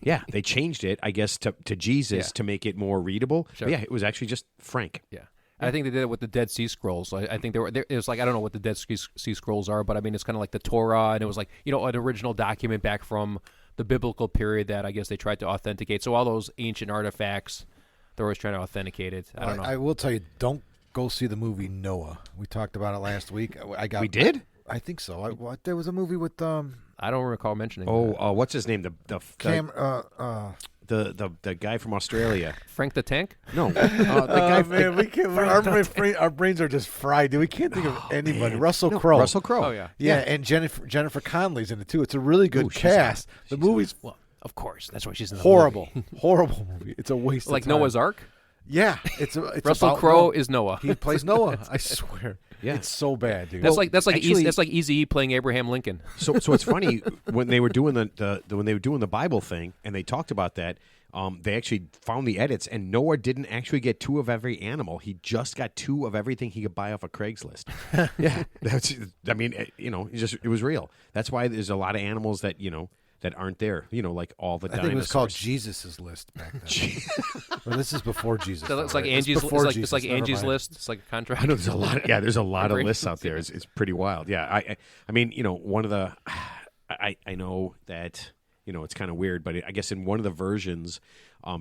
Yeah, they changed it, I guess, to Jesus to make it more readable. Sure. But yeah, it was actually just Frank. Yeah. I think they did it with the Dead Sea Scrolls. I think it was like, I don't know what the Dead Sea Scrolls are, but I mean, it's kind of like the Torah, and it was like, an original document back from the biblical period that I guess they tried to authenticate. So all those ancient artifacts, they're always trying to authenticate it. I don't know. I will tell you, don't go see the movie Noah. We talked about it last week. We did? I think so. There was a movie with I don't recall mentioning that. Oh, what's his name? The the guy from Australia. Frank the Tank. No, the guy. man, we can't. Our brains are just fried, dude. We can't think of anybody. Russell Crowe. Russell Crowe. Oh yeah. Yeah, and Jennifer Connelly's in it too. It's a really good she's cast. The movie's Well, of course. That's why she's in the horrible, movie. horrible movie. It's a waste. Like of time. Noah's Ark. Yeah, it's Russell about Crowe Noah. is Noah. He plays Noah. I swear. Yeah. It's so bad, dude. That's actually- that's like Easy playing Abraham Lincoln. So it's funny when they were doing when they were doing the Bible thing, and they talked about that. They actually found the edits, and Noah didn't actually get 2 of every animal. He just got 2 of everything he could buy off of Craigslist. Yeah, I mean, it was real. That's why there's a lot of animals that that aren't there. Like all the I dinosaurs. think it was called Jesus' List back then. Well, this is before Jesus. So it's though, like right? Angie's. before It's Jesus, like never Angie's mind. List. It's like a contract. I know there's a lot. Yeah, there's a lot of Agree. lists out there. It's pretty wild. Yeah, I mean, one of the, I know that it's kind of weird, but I guess in one of the versions,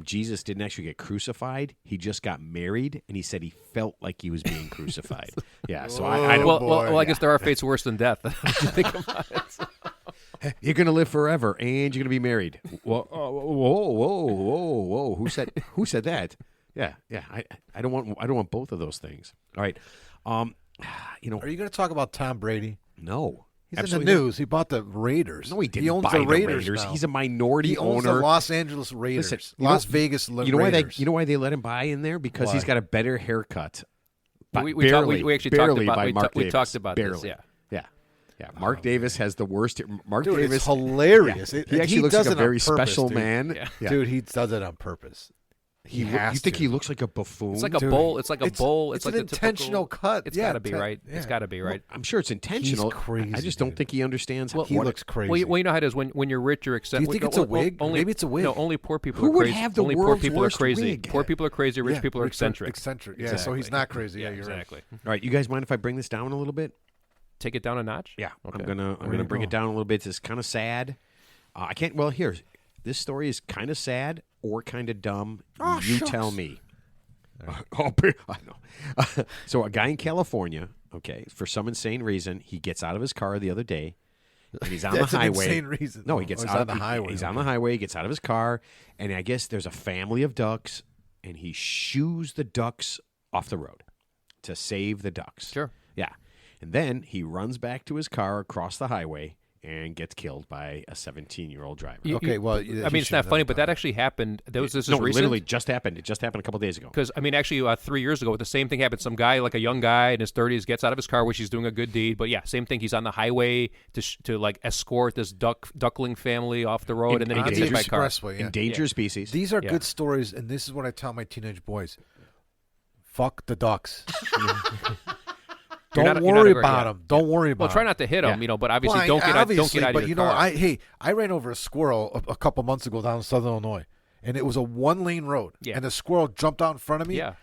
Jesus didn't actually get crucified. He just got married, and he said he felt like he was being crucified. Yeah, so I don't. Well, I guess there are fates worse than death. Think about it. You're gonna live forever, and you're gonna be married. Whoa, whoa! Who said that? Yeah. I don't want both of those things. All right. Are you going to talk about Tom Brady? No. He's Absolutely in the news. He bought the Raiders. No, he didn't He owns buy the Raiders. now. He's a minority He owns owner. the Los Angeles Raiders. Listen, Las Vegas Raiders. You know why they let him buy in there? Because he's Why? got a better haircut. We actually barely talked about by Mark we Davis. talked about barely. this. Yeah. Yeah. Mark Davis has the worst. Mark Dude, Davis it's hilarious. Yeah. It- He actually he looks does like a it on very purpose, special dude. man. Yeah. Dude, he does it on purpose. He has You think to. he looks like a buffoon? It's like a Dude, bowl. It's like a bowl. It's like an the typical- intentional cut. It's Yeah, got to be right. yeah. It's got to be right. I'm sure it's intentional. crazy, I just don't dude. think he understands. He looks crazy. Well, you know how it is when you're rich, you're eccentric. Do you think it's a wig? Only, Maybe it's a wig. No, only poor people Who are would crazy. have the only poor world's people worst are crazy. wig? Poor people are crazy. Rich Yeah, people are rich eccentric. Eccentric. Yeah, so Exactly. he's not crazy. Yeah, you're exactly. All right, you guys mind if I bring this down a little bit? Take it down a notch. Yeah, Okay. I'm gonna bring it down a little bit. It's kind of sad. I can't. Well, here's this story is kind of sad or kind of dumb. Oh, you shucks. tell me. I know. So a guy in California, okay, for some insane reason, he gets out of his car the other day, and he's on That's the an highway. insane reason. No, he Oh, gets he's out on the highway. He's on Okay. the highway. He gets out of his car, and I guess there's a family of ducks, and he shoos the ducks off the road to save the ducks. Sure. Yeah, and then he runs back to his car across the highway and gets killed by a 17-year-old driver. Okay, well, I mean, it's not funny, but that actually happened. This is no, it recent. literally just happened. It just happened a couple days ago. Because, I mean, actually, 3 years ago, the same thing happened. Some guy, like a young guy in his 30s, gets out of his car, which he's doing a good deed. But, yeah, same thing. He's on the highway to like, escort this duckling family off the road, and then he on gets the hit by a car. expressway. Yeah. Endangered species. These are Yeah. good stories, and this is what I tell my teenage boys: fuck the ducks. You're Don't not- you're not worry a great- about yeah. them. Don't worry about Well, try them. not to hit him, Yeah. but obviously Well, don't get out of obviously, your but you know, car. I ran over a squirrel a couple months ago down in Southern Illinois, and it was a one-lane road, Yeah. and the squirrel jumped out in front of me. Yeah.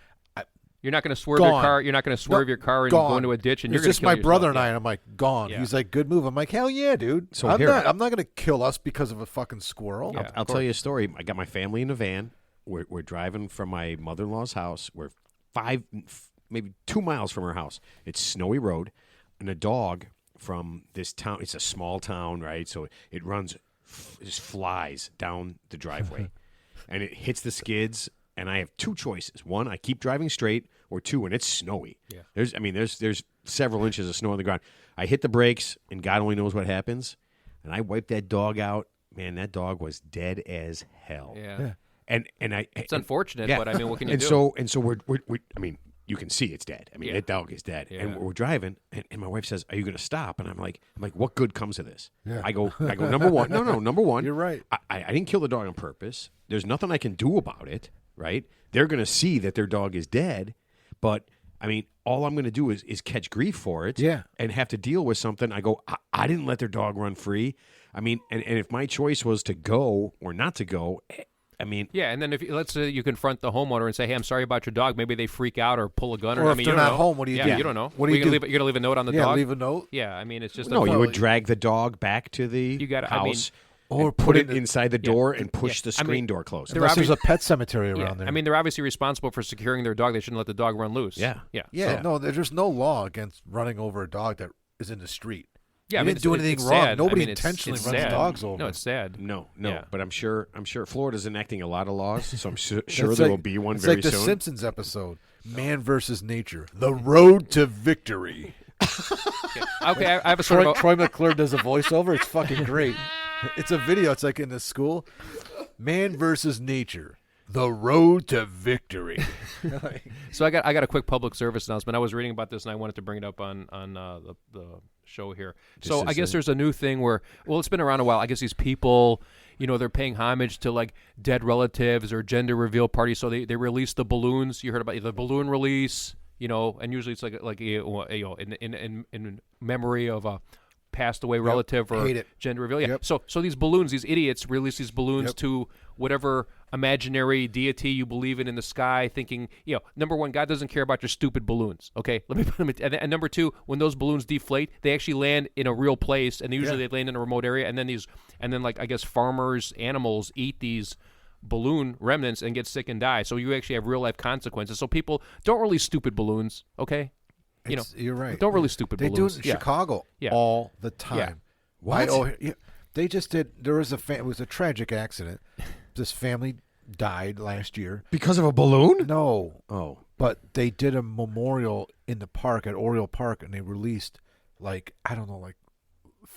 You're not going to swerve your Gone. car. You're not going to swerve your car and Gone. go into a ditch, and It's you're going just to my kill brother yourself. and I, and I'm like, gone. Yeah. He's like, good move. I'm like, hell yeah, dude. So I'm here- not going to kill us because of a fucking squirrel. Yeah. I'll tell you a story. I got my family in a van. We're driving from my mother-in-law's house. We're maybe 2 miles from her house. It's snowy road, and a dog from this town. It's a small town, right? So it runs, just flies down the driveway, and it hits the skids. And I have 2 choices: one, I keep driving straight, or 2, and it's snowy. Yeah. There's several inches of snow on the ground. I hit the brakes, and God only knows what happens. And I wiped that dog out. Man, that dog was dead as hell. Yeah. And It's unfortunate, yeah. but I mean, what can you and do? So we're I mean, you can see it's dead. I mean, Yeah. that dog is dead. And Yeah. we're driving, and my wife says, "Are you going to stop?" And I'm like, what good comes of this? Yeah. I go, number one. No, number one. You're right. I didn't kill the dog on purpose. There's nothing I can do about it, right? They're going to see that their dog is dead, but I mean, all I'm going to do is catch grief for it, Yeah. and have to deal with something. I go, I didn't let their dog run free. I mean, and if my choice was to go or not to go, I mean, Yeah, and then if let's say you confront the homeowner and say, "Hey, I'm sorry about your dog." Maybe they freak out or pull a gun, Or I if mean, they're you don't not know. home, what do you yeah, do? you don't know. What do you do? You're going to leave a note on the Yeah, dog. leave a note. Yeah, I mean, it's just no, you would you- drag the dog back to the You gotta- I mean- house Or and put put it it inside the door and push the I mean, screen door closed. they're Unless there's a obvious- pet cemetery around Yeah, there. I mean, they're obviously responsible for securing their dog. They shouldn't let the dog run loose. Yeah. yeah. yeah, so- no, there's no law against running over a dog that is in the street. Yeah, You I mean, didn't do anything it's wrong. sad. Nobody I mean, intentionally it's runs sad. dogs over. No, it's sad. No. Yeah. But I'm sure Florida's enacting a lot of laws, so I'm sure It's there like- will be one it's very like the soon. Simpsons episode, Man versus Nature, the road to victory. Okay, I have a sort of. Troy McClure does a voiceover. It's fucking great. It's a video. It's like in the school. Man versus Nature, the road to victory. So I got a quick public service announcement. I was reading about this and I wanted to bring it up on the show here. So I guess there's a new thing where, well, it's been around a while. I guess these people, they're paying homage to like dead relatives or gender reveal parties. So they release the balloons. You heard about the balloon release, and usually it's like in memory of a passed away relative or hate it. gender reveal. Yeah. Yep. So these balloons, these idiots release these balloons to whatever imaginary deity you believe in the sky, thinking, number one, God doesn't care about your stupid balloons. Okay, let me put them. And number two, when those balloons deflate, they actually land in a real place, and usually they land in a remote area. And then like I guess farmers, animals eat these balloon remnants and get sick and die. So you actually have real life consequences. So people don't release stupid balloons. Okay. You're right. Don't really stupid They balloons. do it in Chicago Yeah. all the time. Yeah. What? They just did. There was it was a tragic accident. This family died last year. Because of a balloon? No, Oh. but they did a memorial in the park at Oriole Park, and they released like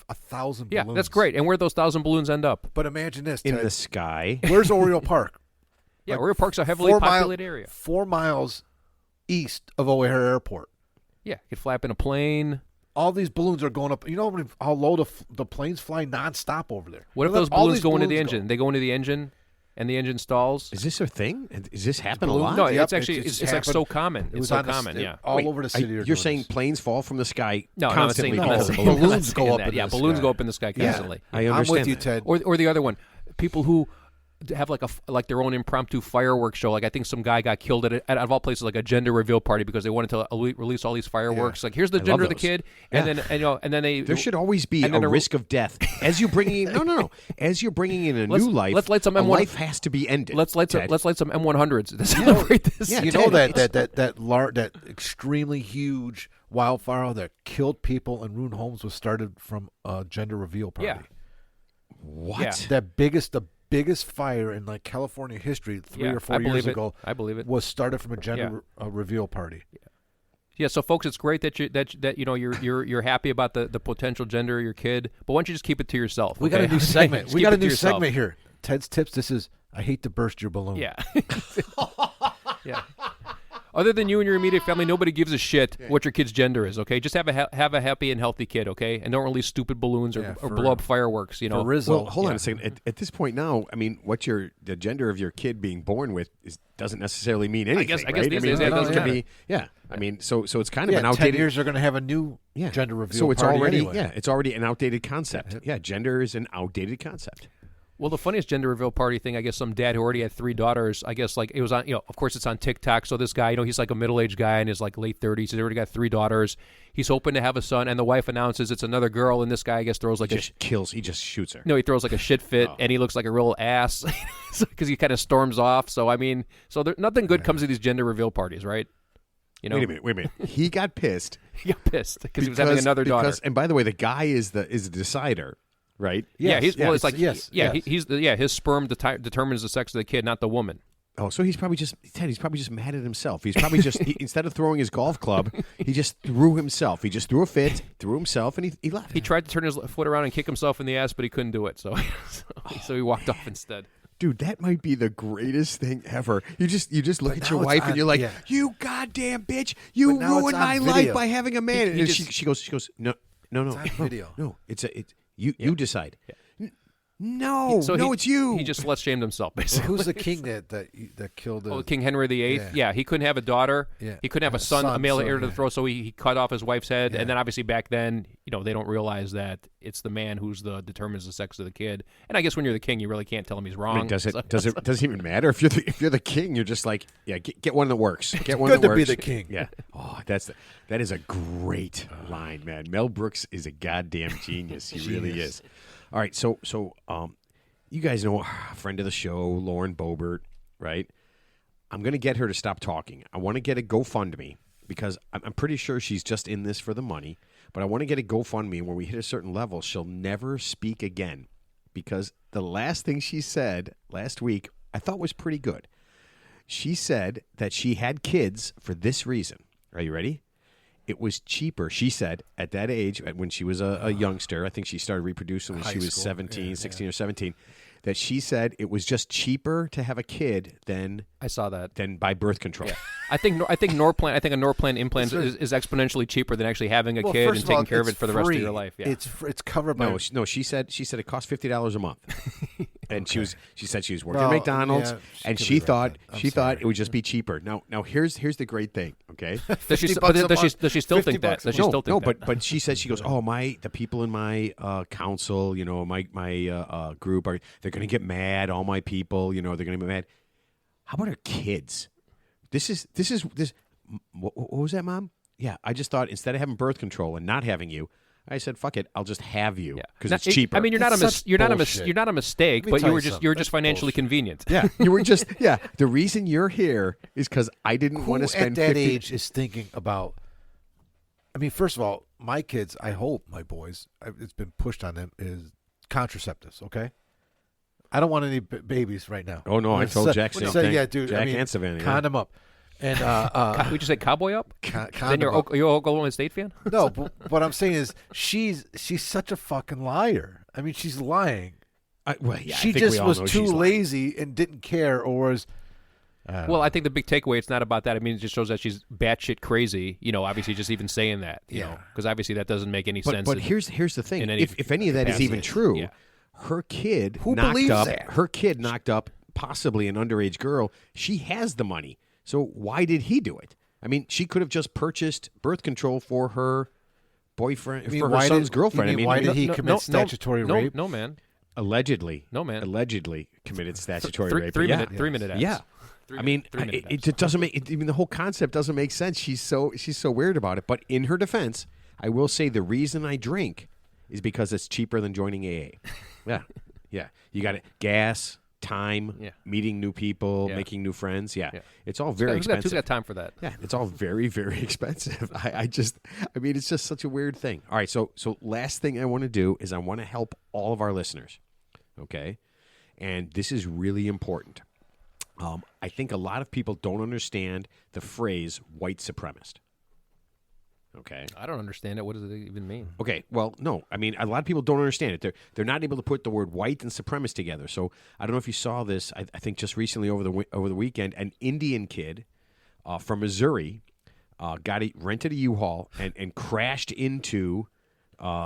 1,000 Yeah, balloons. that's great. And where'd those 1,000 balloons end up? But imagine this, In Ted. the sky. Where's Oriole Park? Yeah, Like, Oriole Park's a heavily 4 populated area. 4 miles east of O'Hare Airport. Yeah, you could fly up in a plane. All these balloons are going up. You know how low the planes fly nonstop over there. What if Look, those all balloons these go into the balloons engine? They go into the engine, and the engine stalls. Is this a thing? Does this happen a balloon- lot? No, Yep, it's actually it's it's like so happened. common. It It's was so on the common. st- Yeah. all Wait, over the city. You're doing saying this. planes fall from the sky No, I'm not saying constantly? I'm not No, saying balloons I'm not saying go up that. in Yeah, the balloons sky. go up in the sky constantly. I I'm understand with you, that. Ted. Or the other one, people who have like their own impromptu fireworks show. Like I think some guy got killed at of all places, like a gender reveal party because they wanted to release all these fireworks. Like here's the I gender love of the those. kid, and then they There should always be and a then risk of death as you're bringing in. No. As you're bringing in a new life, let's light some a M1 life has to be ended. let's light Ted. some M100s to celebrate this. Yeah, You Ted, know it's- that extremely huge wildfire that killed people and ruined homes was started from a gender reveal party. Yeah. What? Yeah. The biggest fire in like California history 3 or 4 I years believe it. ago I believe it. was started from a gender reveal party. Yeah, so folks, it's great that you're happy about the potential gender of your kid, but why don't you just keep it to yourself? We got a okay? new segment. Just We keep got a it to new yourself. segment here. Ted's tips. This is I hate to burst your balloon. Yeah. Yeah. Other than you and your immediate family, nobody gives a shit what your kid's gender is. Okay, just have a happy and healthy kid. Okay, and don't release stupid balloons or, Yeah, or for- blow up fireworks. You know. For Rizzo. Well, hold on a second. At this point now, I mean, the gender of your kid being born with doesn't necessarily mean anything. guess right? these I mean, days it it doesn't could matter. be. Yeah, I mean, so it's kind of yeah, an 10 outdated. years they're going to have a new Yeah. gender reveal So it's party already anyway. it's already an outdated concept. Yeah, gender is an outdated concept. Well, the funniest gender reveal party thing, I guess, some dad who already had 3 daughters. I guess like it was on. Of course, it's on TikTok. So this guy, he's like a middle-aged guy in his like late 30s. He's already got 3 daughters. He's hoping to have a son, and the wife announces it's another girl. And this guy, I guess, throws like He just shoots her. he throws like a shit fit, and he looks like a real ass because he kind of storms off. So I mean, nothing good comes of these gender reveal parties, right? You know, Wait a minute. He got pissed he got pissed because he was having another daughter. And by the way, the guy is the decider, right? Yeah, Yes, it's like yes, yeah, yes. his sperm determines the sex of the kid, not the woman. Oh, so he's probably just mad at himself. He's probably just instead of throwing his golf club, he just threw himself. He just threw a fit, threw himself, and he left. He tried to turn his foot around and kick himself in the ass, but he couldn't do it. So he walked off instead. Dude, that might be the greatest thing ever. You just look But at your now it's wife on- and you're like, yeah. "You goddamn bitch! You But now it's ruined on my video. life by having a man." He And just- she goes, "No, on video. No, it's you decide." No, So it's you. He just slut shamed himself, Well, basically. who's the king that killed the? Oh, King Henry VIII. Yeah, he couldn't have a daughter. Yeah. He couldn't have a A son, a son, male so, heir to the yeah. throne. So he cut off his wife's head. Yeah. And then obviously back then, they don't realize that it's the man who's determines the sex of the kid. And I guess when you're the king, you really can't tell him he's I wrong. mean, does So- it even matter if you're the king? You're just like, yeah, get one that works. Get one good that to be works. the king. Yeah. Oh, that is a great line, man. Mel Brooks is a goddamn genius. He really is. All right, so you guys know a friend of the show, Lauren Boebert, right? I'm going to get her to stop talking. I want to get a GoFundMe because I'm pretty sure she's just in this for the money. but I want to get a GoFundMe. And when we hit a certain level, she'll never speak again, because the last thing she said last week I thought was pretty good. She said that she had kids for this reason. Are you ready? It was cheaper, she said, at that age, when she was a youngster. I think she started reproducing when High she was school. 17, Yeah, 16 or 17. That she said it was just cheaper to have a kid than I saw that. buy birth control. I think Norplant. I think a Norplant implant is exponentially cheaper than actually having a Well, kid first and of all, taking care of it it's for the rest of free. your life. Yeah. It's covered by. No, she said it cost $50 a month, and she said she was working Well, at McDonald's, yeah, she and could she be right thought then. I'm she thought sorry. it would just be cheaper. Now here's the great thing. Okay, does she? $50 But a does she? month? Does she still 50 think that? bucks a Does she month. still think that? but she said, she goes, oh, the people in my council, my group they're going to get mad. All my people, they're going to get mad. How about her kids? This. What was that, Mom? Yeah, I just thought instead of having birth control and not having you, I said, fuck it, I'll just have you because Now, it's cheaper. I mean, you're not That's such you're not bullshit. you're not a mistake, Let me but tell you you were just something. you're just That's financially bullshit. convenient. yeah, you were just The reason you're here is because I didn't Who want to at spend that 50. age is thinking about? I mean, first of all, my kids. I hope my boys. It's been pushed on them is contraceptives. Okay. I don't want any babies right now. Oh, no, I told Jack the same thing. Yeah, dude. Jack I mean, and Savannah. Yeah. condom up, and We just say cowboy up. Then condom you're up. are you Oklahoma State fan? No, but what I'm saying is she's such a fucking liar. I mean, she's lying. Well, yeah, I She think we just all was know too she's lying. lazy and didn't care, or was. Well, I think the big takeaway, it's not about that. I mean, it just shows that she's batshit crazy. Obviously, just even saying that. Yeah. Because obviously that doesn't make any But sense. here's the thing. in any If any of that is even capacity. true, Yeah. her kid Who knocked believes up that? her kid knocked up possibly an underage girl. She has the money. So why did he do it? I mean, she could have just purchased birth control for her boyfriend, for her son's girlfriend. you mean, why did he commit statutory rape? No, man. allegedly, No, man. allegedly committed statutory Three, rape. three yeah. minute, 3 minute ads. Yeah. I mean, 3 minute ads. it doesn't make even the whole concept doesn't make sense. She's so weird about it. But in her defense, I will say the reason I drink is because it's cheaper than joining AA. Yeah, yeah. You got it. Gas, time, Yeah. meeting new people, Yeah. making new friends. Yeah, Yeah. it's all very Who's got expensive. time for that? Yeah, it's all very, very expensive. I mean, it's just such a weird thing. All right, so last thing I want to do is I want to help all of our listeners, okay? And this is really important. I think a lot of people don't understand the phrase white supremacist. Okay. I don't understand it. What does it even mean? Okay, well, no. I mean, a lot of people don't understand it. They're not able to put the word white and supremacist together. So I don't know if you saw this. I think just recently over the weekend, an Indian kid from Missouri rented a U-Haul and crashed into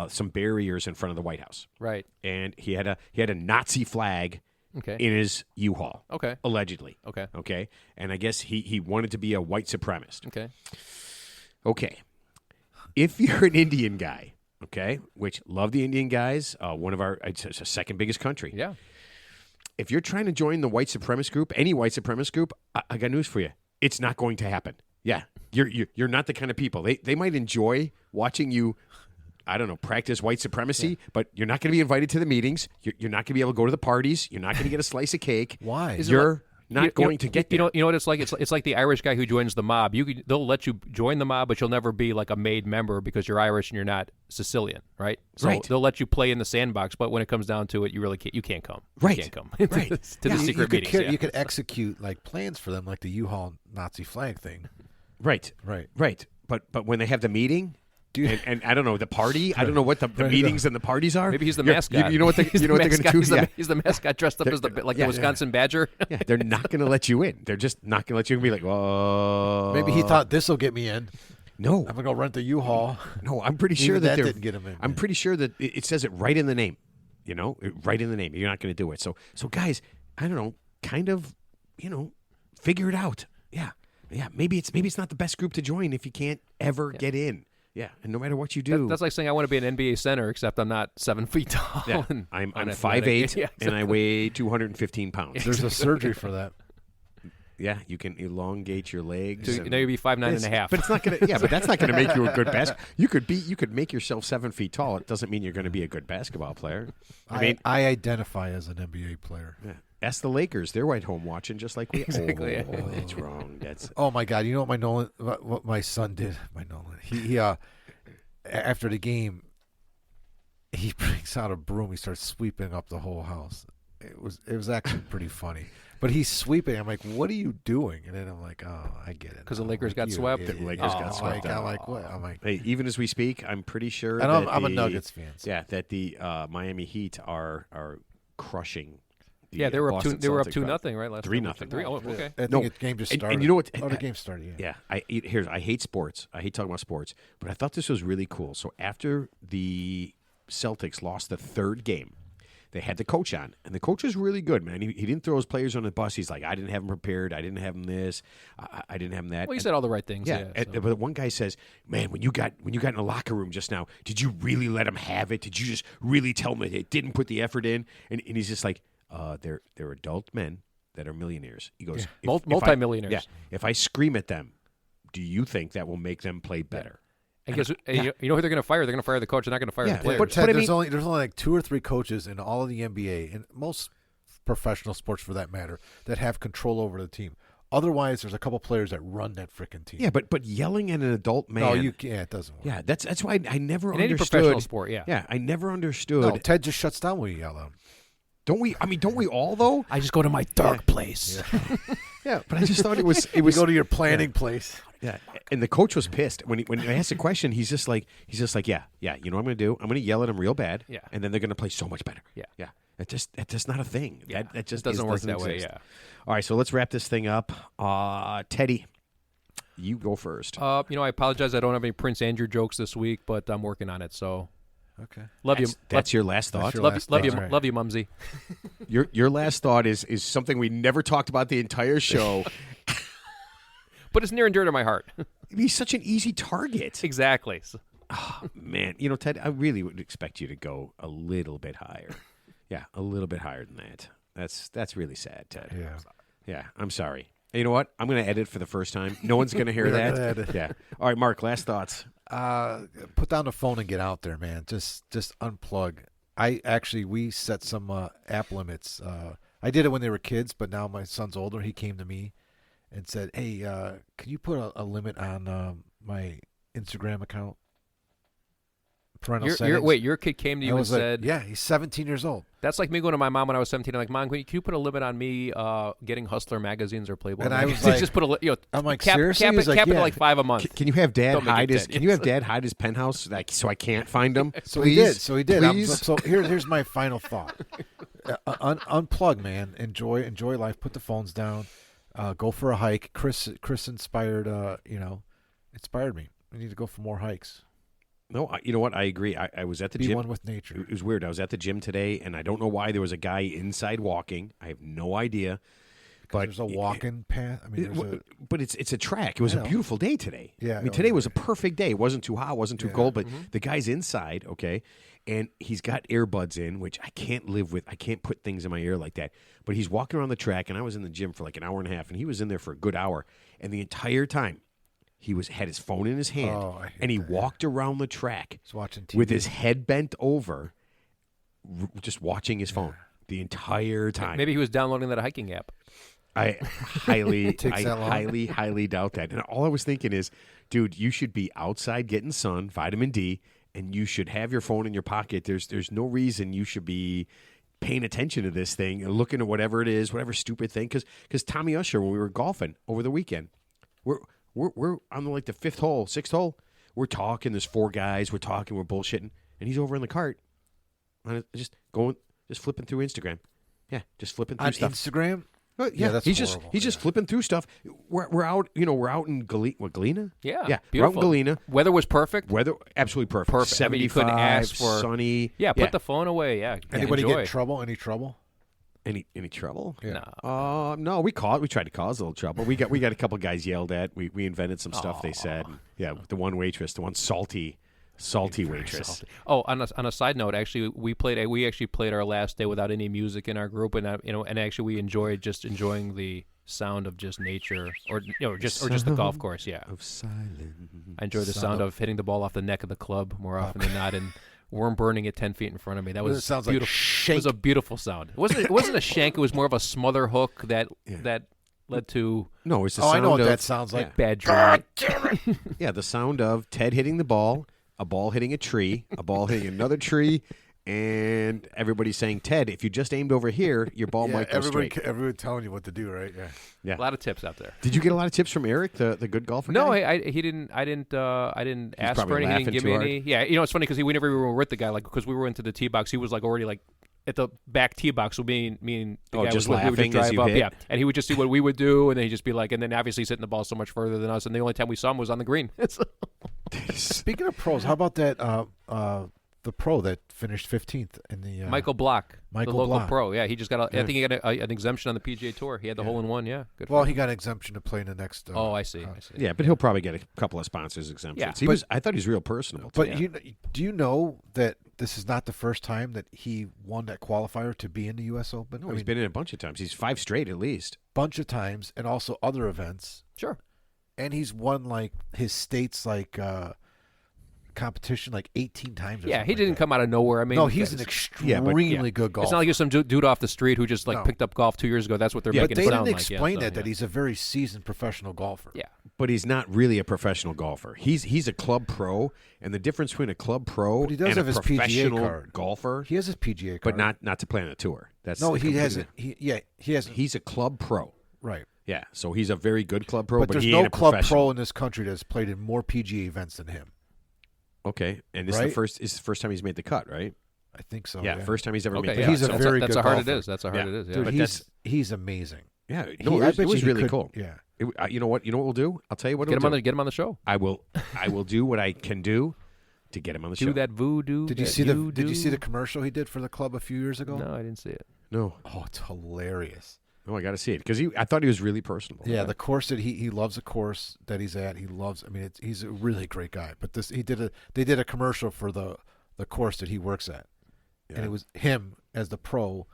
some barriers in front of the White House. Right. And he had a Nazi flag Okay. in his U-Haul. Okay. Allegedly. Okay. Okay. And I guess he wanted to be a white supremacist. Okay. Okay. If you're an Indian guy, okay, which love the Indian guys, one of it's the second biggest country. Yeah. If you're trying to join the white supremacist group, any white supremacist group, I got news for you. It's not going to happen. Yeah. You're not the kind of people. They might enjoy watching you, I don't know, practice white supremacy, but you're not going to be invited to the meetings. You're not going to be able to go to the parties. You're not going to get a slice of cake. Why? Is it You're not going to get there. You know what it's like? It's like the Irish guy who joins the mob. They'll let you join the mob, but you'll never be like a made member because you're Irish and you're not Sicilian, right? So Right. they'll let you play in the sandbox, but when it comes down to it, you can't come. Right. You can't come Right. to the Yeah, secret you meetings. could, yeah. you could execute like plans for them, like the U-Haul Nazi flag thing. Right. Right. Right. But when they have the meeting, Dude. and I don't know the party. I don't know what the meetings and the parties are. Maybe he's the You're- mascot. You know what they're He's the going to mascot. do? He's the, Yeah. he's the mascot dressed up as the yeah. Wisconsin Badger. Yeah, they're not going to let you in. They're just not going to let you in. Be like, oh, Maybe he thought this will get me in. no, I'm gonna go rent the U-Haul. no. I'm pretty Even sure that that they're. didn't get him in. I'm pretty sure that it says it right in the name. You know, right in the name. You're not going to do it. So guys, I don't know. Kind of, figure it out. Yeah. Maybe it's not the best group to join if you can't ever get in. Yeah, and no matter what you do, That's like saying I want to be an NBA center, except I'm not 7 feet tall. yeah, and I'm unathletic. 5'8" Yeah, and I weigh 215 pounds. There's a surgery for that. Yeah, you can elongate your legs. So and- now you'd be 5'9" and a half. But it's not gonna. Yeah, but that's not gonna make you a good basketball. You could make yourself 7 feet tall. It doesn't mean you're going to be a good basketball player. I mean, I identify as an NBA player. yeah. Ask the Lakers. They're right home watching, just like we. Exactly. Oh, that's wrong. That's Oh my God! You know what my Nolan, what my son did? My Nolan. He after the game, he brings out a broom. He starts sweeping up the whole house. It was actually pretty funny. But he's sweeping. I'm like, what are you doing? And then I'm like, oh, I get it. 'Cause the now. Lakers Like, got you swept? idiot. The Lakers got swept I'm out. like, what? I'm like, Hey, even as we speak, I'm pretty sure and that I'm a the- Nuggets fan. So. Yeah, that the Miami Heat are crushing. The, Yeah, they were up Boston 2 they were up Celtics 2-0, right? Last 3-0. time. 3. Oh, okay. I think No, the game just and started. you know what- Oh, the game started, yeah. Yeah, I hate sports. I hate talking about sports, but I thought this was really cool. So after the Celtics lost the third game, they had the coach on, and the coach was really good, man. He didn't throw his players on the bus. He's like, I didn't have him prepared. I didn't have him this. I didn't have him that. Well, you And- said all the right things. yeah, Yeah. so. but one guy says, "Man, when you got in the locker room just now, did you really let him have it? Did you just really tell him that they didn't put the effort in?" And he's just like, "They're adult men that are millionaires." He goes, Multi-millionaires. Yeah, if I scream at them, do you think that will make them play better?" And guess you know who they're going to fire? They're going to fire the coach. They're not going to fire Yeah, the players. but- Ted, I there's mean- only like 2 or 3 coaches in all of the NBA and most professional sports for that matter that have control over the team. Otherwise, there's a couple players that run that freaking team. Yeah, but yelling at an adult man. No, you can't. It doesn't work. Yeah, that's why I never In any understood. professional sport, yeah. Yeah, I never understood. No, Ted just shuts down when you yell at him. Don't we? I mean, don't we all though? I just go to my dark place. Yeah, but I just thought it was We go to your planning place. Yeah, and the coach was pissed when I asked the question. He's just like, yeah. You know what I'm going to do? I'm going to yell at them real bad. Yeah. and then they're going to play so much better. Yeah. That's just not a thing. Yeah. That just doesn't work that way. exist. Yeah. All right, so let's wrap this thing up. Teddy, you go first. I apologize. I don't have any Prince Andrew jokes this week, but I'm working on it. So Okay. love you. That's your last thought. your Love, last love you, thought. Right. love you, Mumsy. Your last thought is something we never talked about the entire show. But it's near and dear to my heart. He's such an easy target. Exactly. So- Man, Ted, I really would expect you to go a little bit higher. Yeah, a little bit higher than that. That's really sad, Ted. Yeah. Yeah, I'm sorry. You know what? I'm going to edit for the first time. No one's going to hear We're not that. gonna edit. Yeah. All right, Mark, last thoughts. Put down the phone and get out there, man. Just unplug. We set some app limits. I did it when they were kids, but now my son's older. He came to me and said, "Hey, can you put a limit on my Instagram account?" Parental settings. Your kid came to I you and was like, said, "Yeah, he's 17 years old." that's like me going to my mom when I was 17. I'm like, Mom, can you put a limit on me getting Hustler magazines or Playboy? And I was magazines?" like- just put a I'm like, cap, "Seriously?" cap, He's it, like, cap it to "Yeah." like $5 a month. Can you have Dad Don't make hide it his? 10, Can you have yes. Dad hide his penthouse, like so I can't find him? So he did. Please? So he did. Please? So here's my final thought. Unplug, man. Enjoy life. Put the phones down. Go for a hike. Chris inspired. Inspired me. We need to go for more hikes. No, you know what? I agree. I was at the Be gym. one with nature. It was weird. I was at the gym today, and I don't know why there was a guy inside walking. I have no idea. But There's a walking path. I mean, but it's a track. It was I a know. beautiful day today. Yeah, I mean, it today was was a perfect day. It wasn't too hot, wasn't too Yeah. cold, but the guy's inside, okay, and he's got earbuds in, which I can't live with. I can't put things in my ear like that. But he's walking around the track, and I was in the gym for like an hour and a half, and he was in there for a good hour, and the entire time he had his phone in his hand, Oh, I hate and he that. walked around the track He's watching TV. with his head bent over, just watching his phone the entire time. Maybe he was downloading that hiking app. I highly, Takes that long? highly doubt that. And all I was thinking is, dude, you should be outside getting sun, vitamin D, and you should have your phone in your pocket. There's no reason you should be paying attention to this thing and looking at whatever it is, whatever stupid thing. Because Tommy Usher, when we were golfing over the weekend, we're on like the fifth hole, sixth hole. We're talking. There's 4 guys. We're talking. We're bullshitting, and he's over in the cart, just flipping through Instagram. Yeah, just flipping through on stuff. Instagram. Well, Yeah, that's he's horrible. just flipping through stuff. We're out, we're out in Galena. Yeah, yeah, beautiful. we're out in Galena. Weather was perfect. Weather absolutely perfect. Perfect. I mean, you 75, couldn't ask for- sunny. Yeah, put the phone away. Yeah, Anybody enjoy. get in trouble? Any trouble? any trouble? Yeah. No. No, we tried to cause a little trouble. We got a couple guys yelled at. We invented some stuff they said. And, yeah, the one waitress, the one salty waitress. Oh, on a side note, actually, we actually played our last day without any music in our group, and and actually we enjoyed enjoying the sound of just nature, or just the golf course. Yeah, Of silence. I enjoy the sound of hitting the ball off the neck of the club more often than not, and worm burning at 10 feet in front of me. That was It sounds like beautiful. shank. It was a beautiful sound. It wasn't a shank. It was more of a smother hook that led to No, it's the Oh, sound I know what of, that sounds like. bad dream. Yeah, the sound of Ted hitting the ball a ball hitting a tree, a ball hitting another tree, and everybody's saying, Ted, if you just aimed over here, your ball Yeah, might go straight. everyone telling you what to do, right? Yeah. Yeah. A lot of tips out there. Did you get a lot of tips from Eric, the good golfer? No, guy? he didn't. I didn't ask for probably anything. He didn't laughing give too me hard. any. Yeah, it's funny because whenever we were with the guy, like because we were into the tee box, he was like already like at the back tee box. So me and the Oh, guy just was with, we would laughing just as drive you up, hit? yeah, and he would just see what we would do, and then he'd just be like, and then obviously he's hitting the ball so much further than us, and the only time we saw him was on the green. Speaking of pros, how about that? The pro that finished 15th in the Michael Block, Michael the local Block. pro. Yeah, he just got. I think he got an exemption on the PGA Tour. He had the hole in one. Yeah, good. Well, for he him. got an exemption to play in the next. Oh, I see. Yeah, but he'll probably get a couple of sponsors exemptions. Yeah, I thought he was real personable. too. But do you know that this is not the first time that he won that qualifier to be in the U.S. Open? No, I he's mean, been in a bunch of times. He's 5 straight at least. bunch of times, and also other events. Sure. And he's won like his state's like competition like 18 times. Or Yeah, something he like didn't that. come out of nowhere. I mean, No, he's an it's- extremely good golfer. It's not like you're some dude off the street who just like No. picked up golf 2 years ago. That's what they're Yeah, but making they it sound didn't like. explain yeah, that yeah. he's a very seasoned professional golfer. Yeah. But he's not really a professional golfer. He's a club pro, and the difference between a club pro But he does and have a his PGA professional card. golfer, He has his PGA card, but not to play on a tour. That's No, a he completely- hasn't. He hasn't. He's a club pro. Right. Yeah, so he's a very good club pro, but there's he no ain't a club professional. pro in this country that's played in more PGA events than him. Okay, and this Right? is the first time he's made the cut, right? I think so. yeah, first time he's ever Okay, made the yeah. cut. He's a so- very that's good how hard it golfer. is. That's how hard Yeah. it is. Yeah. Dude, But he's amazing. yeah, I no, it bet was you really could- cool. Yeah. You know what? You know what we'll do? I'll tell you what. Get him we'll on do. get him on the show. I will do what I can do to get him on the show. Do that voodoo. Did you that see Did you see do. the commercial he did for the club a few years ago? No, I didn't see it. No, Oh, it's hilarious. no, I got to see it because I thought he was really personable. Yeah, the course that he loves the course that he's at. He loves. I mean, he's a really great guy. But they did a commercial for the course that he works at, and it was him as the pro.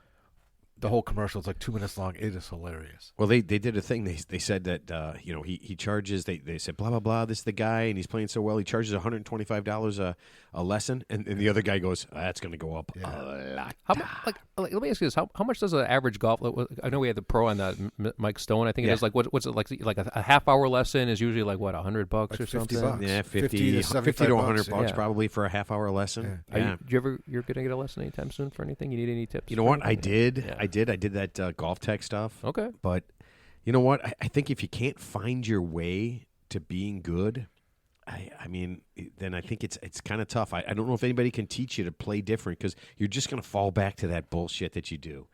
The whole commercial is like 2 minutes long. It is hilarious. Well, they did a thing. They said that he charges. They said blah blah blah. This is the guy, and he's playing so well. He charges $125 a lesson, and the other guy goes, that's going to go up a lot. How like let me ask you this: How much does an average golf? I know we had the pro on that, Mike Stone. I think it is like what's it like a half hour lesson is usually like what $100 Like or $50. something. Yeah, 50 to 50 to 100 $75, bucks yeah. probably for a half hour lesson. Yeah. Yeah. You're gonna get a lesson anytime soon for anything? You need any tips? You know for what? I anything? did. Yeah. I did that golf tech stuff. Okay. But you know what? I think if you can't find your way to being good, I mean, then I think it's kind of tough. I don't know if anybody can teach you to play different because you're just going to fall back to that bullshit that you do.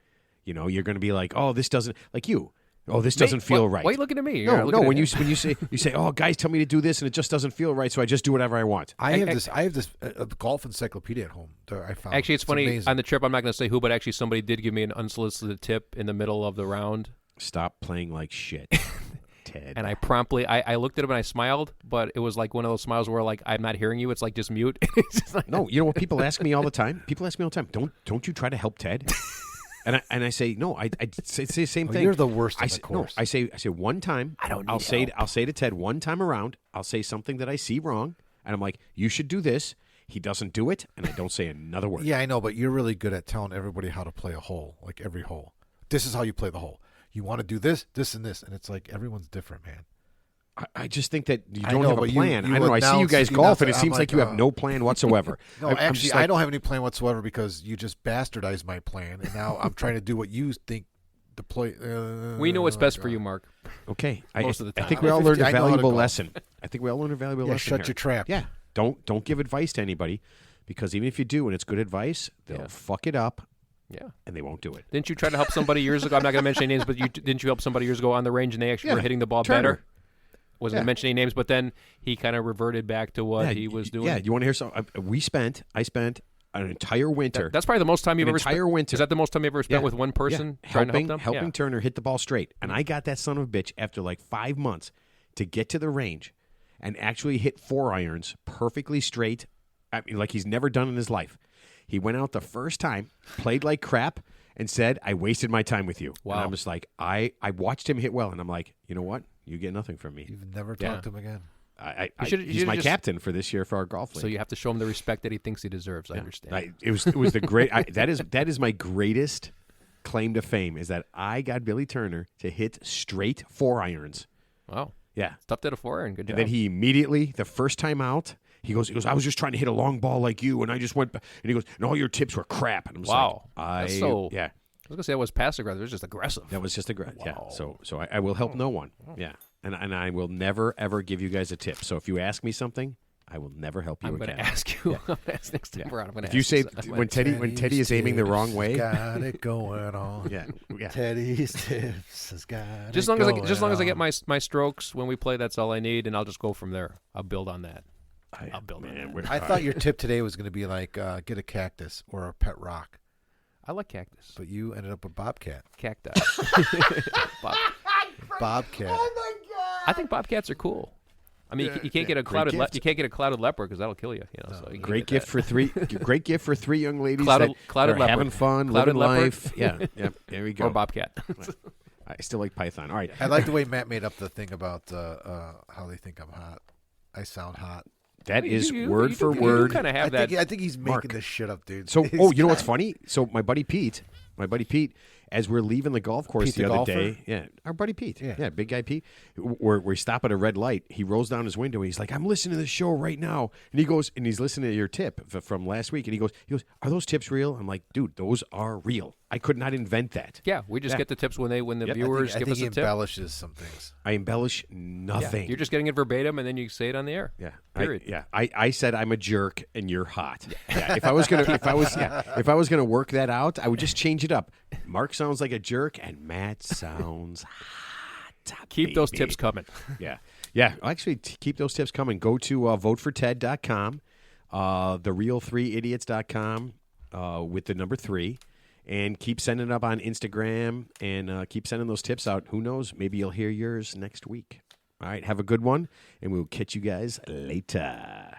You know, you're going to be like, oh, this doesn't like you. Oh, this doesn't feel right. Why are you looking at me? You're No, looking no. at When him. you say, oh, guys, tell me to do this, and it just doesn't feel right, so I just do whatever I want. I have this golf encyclopedia at home that I found. Actually, it's funny. amazing. On the trip, I'm not going to say who, but actually somebody did give me an unsolicited tip in the middle of the round. Stop playing like shit, Ted. And I promptly, I looked at him and I smiled, but it was like one of those smiles where like, I'm not hearing you. It's like just mute. It's just like, No, you know what people ask me all the time? People ask me all the time, don't you try to help Ted? And I say no. I say the same thing. You're the worst I on say, the course. No, I say one time. I'll say to Ted one time around. I'll say something that I see wrong, and I'm like, you should do this. He doesn't do it, and I don't say another word. Yeah, I know, but you're really good at telling everybody how to play a hole, like every hole. This is how you play the hole. You want to do this, this, and this, and it's like everyone's different, man. I just think that you I don't know, have a but you- plan. you I don't know. I see you announce- guys you golf, and announce it it. seems I'm like you like, have no plan whatsoever. No, I'm actually, just like, I don't have any plan whatsoever because you just bastardized my plan, and now I'm trying to do what you think the play. we know what's best for you, Mark. Okay, Most of the I time. think we all learned a I know how to valuable golf. lesson. I think we all learned a valuable Yeah, lesson. shut here. your trap. Yeah, don't give advice to anybody because even if you do and it's good advice, they'll Yeah. fuck it up Yeah. and they won't do it. Didn't you try to help somebody years ago? I'm not going to mention any names, but didn't you help somebody years ago on the range and they actually Yeah, were hitting the ball Turner. better? Wasn't going to mention any names, but then he kind of reverted back to what he was doing. Yeah, you want to hear something? I spent an entire winter. That's probably the most time you've An ever entire spent. winter. Is that the most time you ever spent Yeah. with one person Yeah. trying to help them? helping Yeah. Turner hit the ball straight. And I got that son of a bitch after like 5 months to get to the range and actually hit 4 irons perfectly straight. I mean, like he's never done in his life. He went out the first time, played like crap, and said, I wasted my time with you. Wow. And I'm just like, I watched him hit well, and I'm like, you know what? You get nothing from me. You've never Yeah. talked to him again. should've- you He's my should've just- captain for this year for our golf league. So you have to show him the respect that he thinks he deserves. I understand. It was the great. That is my greatest claim to fame is that I got Billy Turner to hit straight 4 irons. Wow. Yeah, Stuffed at a 4 and good and job. then he immediately the first time out He goes, I was just trying to hit a long ball like you, and I just went. And he goes, and all your tips were crap. And I'm just Wow. like, That's so- yeah. I was gonna say that was passive aggressive. It was just aggressive. That was just yeah. So I will help no one. Yeah, and I will never ever give you guys a tip. So if you ask me something, I will never help you I'm again. going to ask you. I'm gonna ask next time around. I'm going to If you ask say something. when Teddy is aiming the wrong way, got it going on. yeah. Teddy's tips has got just it long as going as long as I get on. my strokes when we play, that's all I need, and I'll just go from there. I'll build on that. I'll build on that. I thought your tip today was going to be like get a cactus or a pet rock, I like cactus, but you ended up with bobcat. cacti. Bob, Bobcat. I think bobcats are cool. I mean, you can't get a clouded gift. you can't get a clouded leopard because that'll kill you. You know, so you can't Great get gift that. for three. Great gift for three young ladies Clouded- that clouded are leopard. having fun, Clouded living leopard. life. Yeah, yeah. There we go. or bobcat. I still like Python. All right. I like the way Matt made up the thing about how they think I'm hot. I sound hot. That is You word for do word. kind of have that. I think he's making Mark. this shit up, dude. So, He's oh, you know got- what's funny? So my buddy Pete, as we're leaving the golf course Pete the the other golfer? day, yeah, our buddy Pete, Yeah. big guy Pete, we stop at a red light. He rolls down his window. And he's like, "I'm listening to the show right now," and he goes, and he's listening to your tip from last week, and he goes, "Are those tips real?" I'm like, "Dude, those are real. I could not invent that. Yeah, we just get the tips when the Yep. viewers I give think us he a tip. embellishes some things. I embellish Yeah, nothing. you're just getting it verbatim, and then you say it on the air. Yeah. Period. I said I'm a jerk and you're hot. Yeah. If I was gonna work that out, I would just change it up. Mark sounds like a jerk and Matt sounds hot. Keep those baby. tips coming. Yeah. Yeah. Actually, keep those tips coming. Go to voteforted.com, thereal3idiots.com with the number 3. And keep sending it up on Instagram and keep sending those tips out. Who knows? Maybe you'll hear yours next week. All right. Have a good one. And we'll catch you guys later.